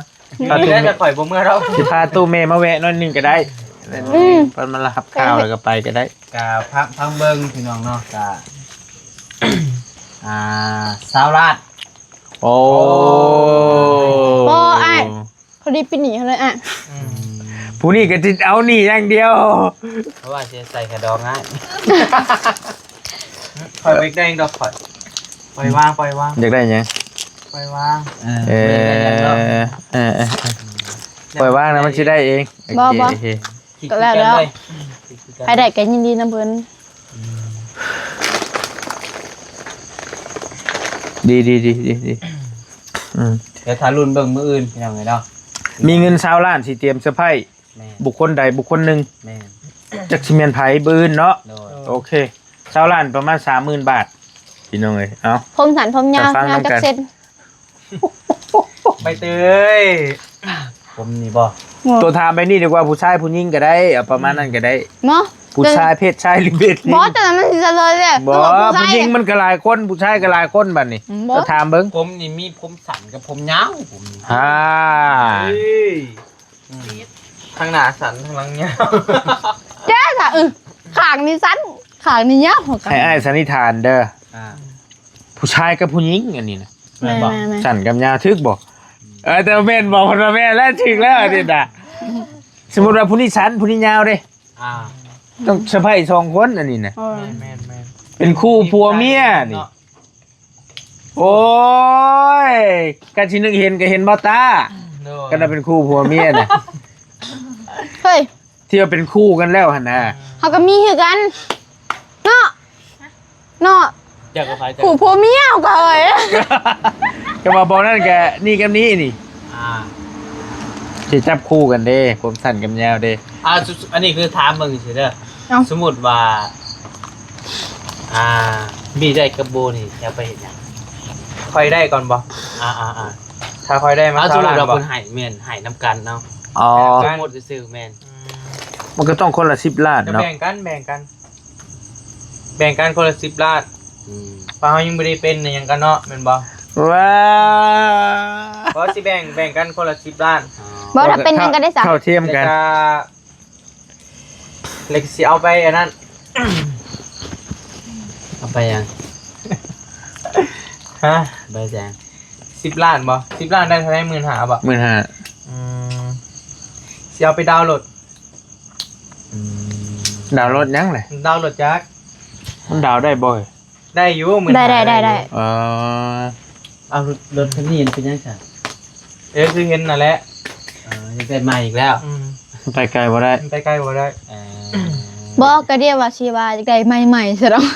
S3: พา
S2: มี
S3: ตู้
S2: ได้แต่ข่อยบ่เมื่อเรา
S3: สิพาตู้แม่มาแวะหน่อยหนึงก็ได้เพิ่นมารับข้าวแล้วก็ไปก็ได้
S4: กะพังเบิ่งพี่น้องเนาะกะ สาวราช
S3: โอ้
S1: บ่อ้ายพอดีปิดหนีเลยอ่ะ
S3: ผู้นี้ก็สิเอานี่อย่างเดียว
S4: เพราะว่าสิใส่กระดองง่าย
S2: ข่อยเวกได้เองดอกข่อยปล่อยวาง
S3: อยากได้หยัง
S2: ปล่อยวาง
S3: เออปล่อยว่างนะมันสิได้เอง
S1: บ่
S3: โอเค
S1: ก็แล้วใครได้ก็ยินดีนะเพิ่น
S3: ดีอืม
S4: เดี๋ยวถ้ารุ่นเบิ่งมื้ออื่นพี่น้องเอ้ยเนาะ
S3: มีเงิน20ล้านสิเตรียมเซอร์ไพรส์
S4: แม่น
S3: บุคคลใดบุคคลหนึ่ง
S4: แม่น
S3: จักสิแม่นไผบื้นเนาะ
S4: โดย
S3: โอเค20ล้านประมาณ 30,000 บาทพี่น้องเอ้ยเอ้า
S1: ผมสันผมยาว
S3: จะฟัง
S1: ยาว
S3: นำกัน
S1: จักเส้น
S2: ใบเตย
S4: ผมนี่บ่
S3: ตัวถามไปนี่ดีกว่าผู้ชายผู้หญิงก็ได้เอาประมาณนั้นก็ได้
S1: เนาะ
S3: ผู้ชายเพศชายหรือเพศหญิง
S1: บ่แต่มันสิจะเลยเด้
S3: บ่
S1: ตัว
S3: ผู้หญิงมันก็หลายคนผู้ชายก็หลายคนบัดนี้
S1: บ่
S3: ก็ถามเบิ่ง
S4: ผมนี่มีผมสั้นกับผมยาวผมนี่
S3: อ่า
S2: ทางหน้าสันทางหลังเงี้ย
S1: แจ้ค่ะขางนี่สั้นขางนี่ยาวกว่ากัน
S3: ให้อ้ายสันนิษฐานเด้อ
S4: อ่า
S3: ผู้ชายกับผู้หญิงอันนี้นะ
S1: แม่ๆๆ
S3: สั่นกับยาทึกบ่แต่แม่นบอกว่าแม่นแล้วถึกแล้วอันนี้น่ะสมมุติว่าผู้นี้สั้นผู้นี้ยาวเด้
S4: อ่า
S3: ต้องสะใภ้2คนอันนี้น่ะ
S1: เออ
S2: แม่น
S3: เป็นคู่ผัวเมียนี่ โอ้ยกันสินึกเห็นก็เห็นบ่ตาก็น่ะเป็นคู่ผัวเมียน่ะ
S1: เฮ้ย
S3: ที่ว่าเป็นคู่กันแล้วหั่นน่ะ
S1: เฮาก็มีคือกันเนาะเนาะ
S4: อยากกับใคร
S1: ผู้ผัวเมียก็เอ้ย
S3: ก็มาบอกนั่นแกนี่กับนี้นี่
S4: อ่า
S3: สิจับคู่กันเด้ผมสั้นกับยาวเด้
S4: อันนี้คือถามเบิ่งสิเด้อ
S1: เอ้า
S4: สมมุติว่า มีได้กับโบนี่จะไปเฮ็ดหยัง
S2: ข่อยได้ก่อนบ่
S4: อ่า
S2: ถ้าข่อยได้มา
S4: สมมุติเรา
S2: บ่
S4: เพิ่นให้แม่นให้นํกันเนาะ
S3: อ๋อ
S4: สมมุติซื่อๆแม่น
S3: มันก็ต้องคนละ10ล้าน
S2: จะ
S3: เนาะ
S2: แบ่งกันคนละ10ล้าน
S4: อืม
S2: เพราะเฮายังบ่ได้เป็นอิหยังกันเนาะแม่นบ่
S3: ว้า
S2: เพราะสิแบ่งกันคนละ10ล้าน
S1: บ่ถ้าเป็นหยังก็ได้สัก
S3: เท่าเทียมกัน
S2: เล็กสิเอาไปอันนั้น
S4: เอาไปยัง
S2: ฮะ
S4: ไปแจง
S2: 10ล้านบ่10ล้านได้เท่าไหร่15,000บ่
S3: 15,000
S2: อืมสิเอาไปดาวน์โหลด
S3: ดาวน์โหลดยังเลย
S2: ดาวน์โหลดจัก
S3: มันดาวน์ได้บ่อย
S2: ได้อยู่15,000
S1: ได้
S3: อ๋อ
S4: เอารถคันนี้เป็นยังไง
S2: คือเห็นนั่นแหละ
S4: ยังได้ใหม่อีกแล้ว
S2: อืม
S3: ไปไกลบ่ได้
S2: ไปใกล้บ่ได้
S1: บ่ก็เรียกว่าชีว่าอยากได้ใหม่ๆซะดอก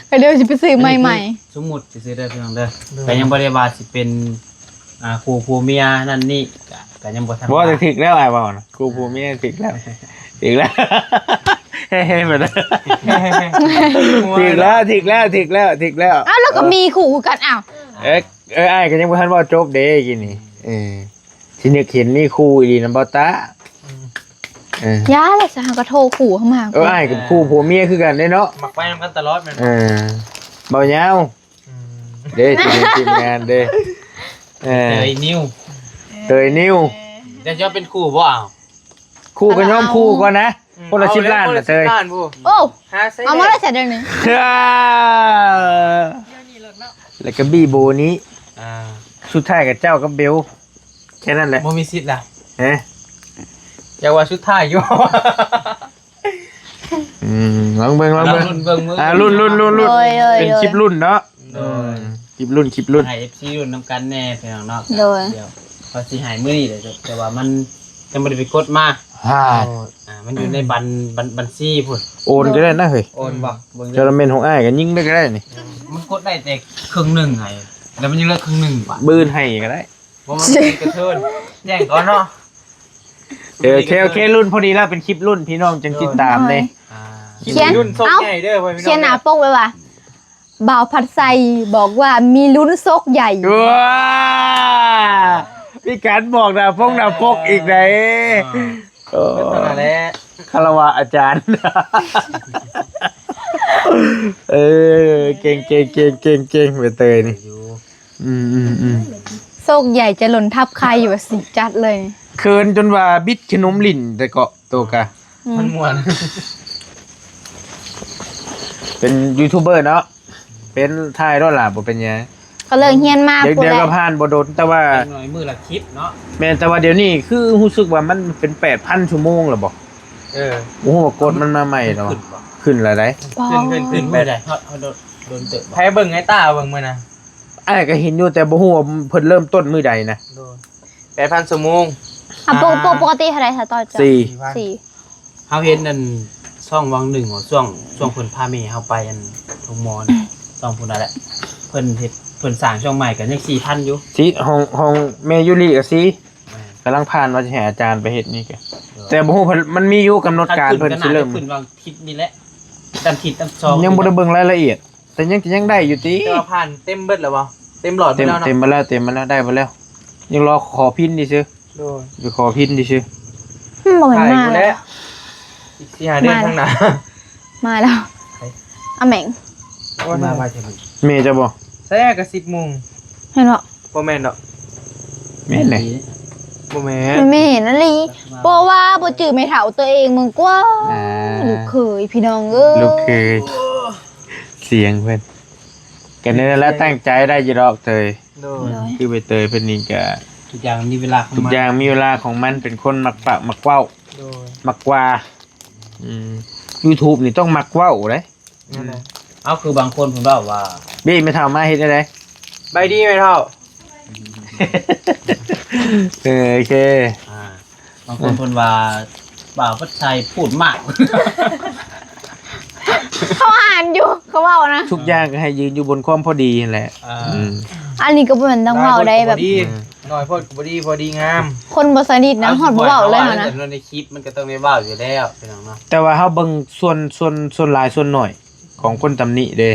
S1: ก็เดี๋ยวสิไปซื้อใหม่
S4: สมมุติสิซื้อได้พี่น้องเด้อแต่ยังบ่ได้ว่าสิเป็น คู่เมียนั่นนี่ก็ยังบ่ทัน
S3: บ่จะถึกแล้วไอ้บ่นะครูผู้มีถึกแล้วถึกแล้วเฮ้ๆแบบนั้นถึกแล้ว
S1: อ้าวแล้วก็มีขู่กันอ้าว
S3: อ้ายก็ยังบ่ทันว่าจบเด้กินนี่ที่นึกเห็นมีครูอีหลีนำบ่ตา
S1: ย่าเลยสหก็โทรขู่เข้ามา
S3: อ้ายกับครูผัวเมียคือกันเด้เนาะ
S2: มักไปนำกันตลอดแม่น
S3: เบายาวเด้ทีมงานเด้
S4: เตยนิ้ว
S3: เตยนิ้ว
S4: แต่จะเป็นคู่บ่เอา
S3: คู่ก็ย่อมคู่ก่อนนะคนละ10ล้านน่ะเตย
S1: โอ้เอามาได้เสร็จเดี๋ยวนี้
S3: แล้วก็บีโบนี้สุดท้ายกับเจ้ากับเบลแค่นั้นแหละ
S2: บ่มีสิทธิ์ล่ะ
S3: ฮะ
S2: อย่าว่าชุดท้ายอยู่
S3: ลองเบิ่ง
S4: รุ่น
S3: เป็นคลิปรุ่นเนาะคลิปรุ่น
S4: ให้ FC รุ่นนำกันแน่พี่น้องเนาะ
S1: โดย
S4: เดี๋ยวพอสิหายมื้อนี้แต่ว่ามันยังบ่ได้ไปกดมา มันอยู่ในบัญชีพุ่น
S3: โอนก็ได้นะเฮ้ย
S4: โอนบ่เบิ่ง
S3: จระเมนของอ้ายก็ยิงได้ก็ได้นี่
S4: มันกดได้แต่ครึ่งหนึงไงแล้วมันยังเหลือครึ่งหนึงบาท
S3: บืนให้ก็ได้
S2: บ่มันเป็นกระเทินแจ้งก่อนเนาะ
S3: โอเครุ่นพอดีแล้วเป็นคลิปรุ่นพี่น้องจังติดตามเด้
S2: คิดรุ่นทรงใหญ่เด้อพ่อพี่น้อง
S1: เขียนหน้าปกไว้ว่าบ่าวผัดไซบอกว่ามีลุ้นซกใหญ่
S3: ว้าพี่การบอกนะพกอีกไหน
S2: เป็นขนาดแล้ว
S3: คารวะอาจารย์ เก่งไปเตยนี่
S1: ซกใหญ่จะหล่นทับใครอยู่ว่าสิจัดเลย
S3: เคินจนว่าบิดขนมลิ่นแต่เกาะตัวกะ
S2: มันม่วน
S3: เป็นยูทูบเบอร์เนาะเป็นถ่ายรอดล่ะบ่เป็นหยัง
S1: ก็เลยเฮียนมาก
S3: เดี๋ยวก็ผ่านบ่โดนแต่ว่า
S4: หน่อยมื้อละคลิปเนาะ
S3: แม่นแต่ว่าเดี๋ยวนี้คือรู้สึกว่ามันเป็น 8,000 ชั่วโมงแล้วบ่ โอ้โหกดมันมาใหม่แล้วขึ้นแล้วได้
S2: ขึ้น
S4: ไปได้เฮาโดนเตะ
S2: ไผเบิ่งไอ้ตาเบิ่งมื้อน่ะ
S3: อ้ายก็เห็นอยู่แต่บ่ฮู้ว่าเพิ่นเริ่มต้นมื้อใดนะ
S2: 8,000ชั่วโมง
S1: ปกติเท่าไหร่คะต่อจ้ะ
S3: 4
S1: 4
S4: เฮาเห็นนั่นช่องวังหนึ่งช่วงเพิ่นพาแม่เฮาไปอันโรงหมอนะช่องพุ่นนั่นแหละเพิ่นสร้างช่องใหม่ก็ยัง 4,000 อยู่
S3: สิห้องแม่ยุริก็สิกำลังผ่านว่าจะให้อาจารย์ไปเฮ็ดนี่ก็แต่บ่ฮู้เพิ่นมันมีอยู่กำหนดการเพิ่นสิเริ่ม
S4: ขึ้นวางทิศนี่แหละตามทิศตามซอง
S3: ยังบ่ได้เบิ่งรายละเอียด แต่ยังได้อยู่ติ
S2: แต่ว่าผ่านเต็มเบิดแล้วบ่เต็มหลอดไป
S3: เต็ม
S2: แล้วเนาะ
S3: เต็มมาแล้วได้มาแล้ว ยังรอขอพินดิซื่อ
S2: โดย
S3: อยู่ขอพินดิซื่อ
S1: บ่เห็น
S2: ถ่าย
S1: มา
S2: กู
S1: แล้
S2: แล้ว วอีก4-5เดือนข้างหน้า
S1: มาแล้วอะแหม่ง
S4: มาว่าจะมัน
S3: แม่จะบ่
S2: ใส่ก็10:00 น
S1: เห็นบ่
S2: บ่แม่นดอก
S3: แม่นไหน
S2: บ่แม่น
S1: มันไม่เห็นนั่นลีเพราะว่าบ่จื้อไม่เฒ่าตัวเองมึงกว่าลูกเคยพี่น้องเอ้ย
S3: ลูกเคยเสียงเพิ่นกันนี่แหละตั้งใจได้อยู่ดอกเตย
S2: โดย
S3: คือไปเตยเพิ่นนี่ก็
S4: ทุกอย่างมีเวลาของ
S3: ทุก
S4: มัน
S3: อย่างมีเวลาของมันเป็นคนมักปะมักเว้า
S2: โดย
S3: มักว่าYouTube นี่ต้องมักเว้าเด้
S2: นั่นแหละ
S4: เอาคือบางคนเพิ่นว่า
S3: เบ้ไม่ทำมาเฮ็ดได้
S2: ใบดีไหมเท่า
S3: โอเค
S4: บางคนเพิ่นว่าบ่าวพัดชัยพูดมาก
S1: เขาอ่านอยู่เขาเว้านะ
S3: ทุกอย่างก็ให้ยืนอยู่บนความพอดีนั่นแหละม
S1: อันนี้ก็บ่แม่นต้องเว้าได้แบบ
S2: หน่อยพอดบ่ดีพอดีงาม
S1: คนบ่สนิทนะฮอดบ่เว้าเลยนะ
S4: แต่ในคลิปมันก็ต้องได้เว้าอยู่แล้วพี่น้องเนาะ
S3: แต่ว่าเฮาเบิ่งส่วนหลายส่วนหน่อยของคนตำหนิเด้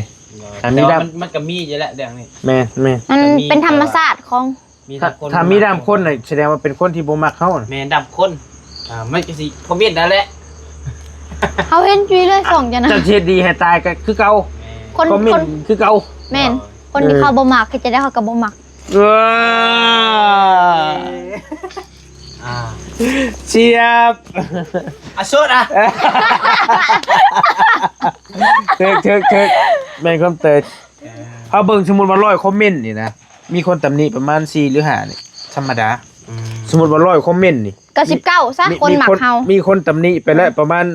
S3: อันนี้
S4: แต่
S3: ได้
S4: ว่ามันก็มีอยู่แล้วเรื่องนี้
S3: แม่น
S1: มันเป็นธรรมชาติของ
S4: มี
S3: ถ้ามีดามคนน่ะแสดงว่าเป็นคนที่บ่มักเฮาน่ะ
S4: แม่นดำคนมันก็สิคอมเมนต์นั่นแหละ
S1: เขาเห็นจุ้ยเลยส่งจังนะ
S3: จังเฮ็ดดีให้ตายก็คือเก่า
S1: คน
S3: คอมเมนต์คือเก่า
S1: แม่นคนที่เขาบ่มักคือจะได้เขาก็บ่มัก
S3: ว้า เชียบ
S4: สุดอ่ะ
S3: เถิกแม่นคำเตยเฮาเบิ่งสมมุติว่า100คอมเมนต์นี่นะมีคนตำหนิประมาณ4หรือ5นี่ธรรมดาสมมุติว่า100คอมเมนต์นี่
S1: ก็19ซะคนมักเฮา
S3: มีคนตำหนิไปแล้วประมาณ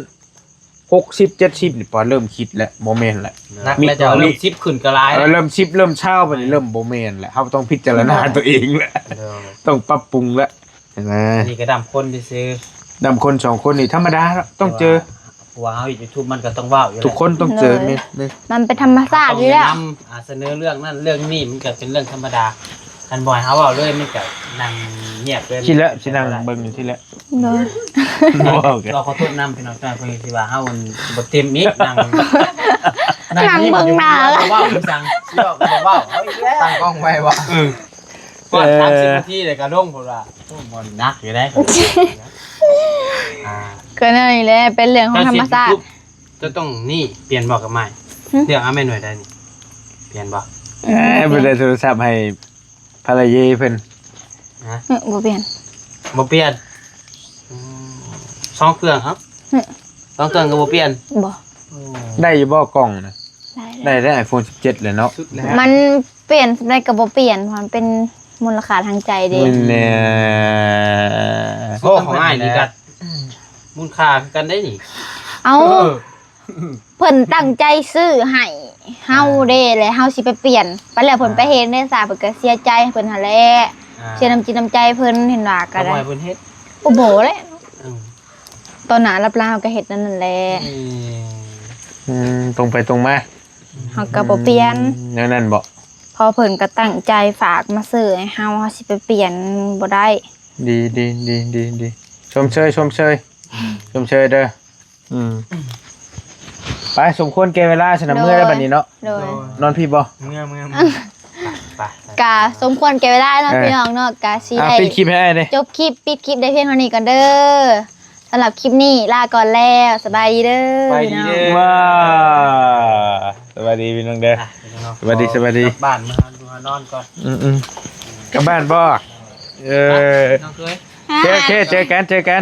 S3: 60-70นี่พอเริ่มคิดแล้วบ่แม่นแล้ว
S4: นักแล้วจะเริ่มชิปขึ้นกระไร
S3: เริ่ม10เริ่มเช้าบัดนี้เริ่มบ่แม่นแล้วเฮาต้องพิจารณาตัวเองแล้วต้องปรับปรุงแล้วเห็นไหม
S4: นี่ก็ดำคนที่ซื้อ
S3: ดำคน2คนนี่ธรรมดาแล้วต้องเจอ
S4: ว้าวยูทูบมันก็ต้องว้าวอยู่แล้ว
S3: ทุกคนต้องเจอแม่น
S1: มันเป็นธรรมชาติอยู่แล้ว
S4: เสนอเรื่องนั่นเรื่องนี้มันก็เป็นเรื่องธรรมดา คันบ่อยเฮาเว้าเลยมันก็นั่งเงียบเลย
S3: คิดแล้วสินั่งเบิ่งอยู่ที่แล้ว
S1: โดย
S3: บ่โอเค
S4: เราขอโทษนำพี่น้องจ้าเพิ่นสิว่าเฮามันบ่เต็มอีกนั่ง
S1: นั่งเบิ่งหน้า
S4: เว้าจังสิเว้าเอาอีกแล้ว
S2: ตั้งกล้องไว้บ่
S4: ก่อน30นาทีเลยก็ลงพุ่นว่าโอ้บ่นักอยู่ได้
S1: ก็นั่นแหละเป็นเรื่องของธรรมชาติ
S4: จะต้องนี่เปลี่ยนบอกกับใหม่เดี๋ยวเอาแม่หน่วยได้นี่เปลี่ยนบอก
S3: บ่ได้โทรศัพท์ให้ภรรยาเพิ่น
S1: บ่เปลี่ยน
S4: บ่เปลี่ยนสองเครื่องครับสองเครื่องก็บ่เปลี่ยน
S1: บ่
S3: ได้อยู่บ่กล้องนะ
S1: ได้
S3: ได้ iPhone 17เลยเนาะ
S2: สุดแล้ว
S1: มันเปลี่ยนได้ก็บ่เปลี่ยนมันเป็นมูลค่าทางใจเด้
S3: มันเนี่ย
S4: โอ้ของง่ายนี่ก็มูลค่าคือกันได้นี่
S1: เอาเพิ่นตั้งใจซื้อให้เฮาเด้แหละเฮาสิไปเปลี่ยนไปแล้วเพิ่นไปเฮ็ดได้ซะเพิ่นก็เสียใจเพิ่นหั่นแหละเสียน้ำจิตน้ำใจเพิ่นเห็นว่าก็
S4: ก็
S1: ได้
S4: ได้เพิ่นเฮ็ด
S1: โอ้โหแหละตอนหน้ารับลาเฮาก็เฮ็ดนั่นแหละ
S3: ตรงไปตรงมา
S1: เฮาก็บ่เปลี่ยน
S3: แนวนั้นบ่
S1: พอเพิ่นก็ตั้งใจฝากมาซื้อให้เฮาสิไปเปลี่ยนบ่ได้
S3: ดีชมเชยเด้อไปสมควรแก่เวลาฉันน่ะเมื่อยแล้วบัดนี้เนาะ
S1: โดย
S3: นอนพี่บ่
S2: เมื่อ
S4: ไป
S1: กะสมควรแก่เวลาเนาะพี่น้องเนาะกะสิได้
S3: ปิดคลิปให้ได้เด้
S1: จบคลิปปิดคลิปได้เพียงเท่านี้ก่อนเด้อสำหรับคลิปนี้ลาก่อนแล้วสบายดีเด้อ
S2: ไป
S1: พี่
S2: ดี
S1: น้อง
S2: เด้อ
S3: ว้าสวัสดีพี่น้องเด้อ สวัสดี
S4: กลับบ้านมาดูหานอนก่อน
S3: กลับบ้านบ่
S4: น้องเคย
S3: โอเคเจอกัน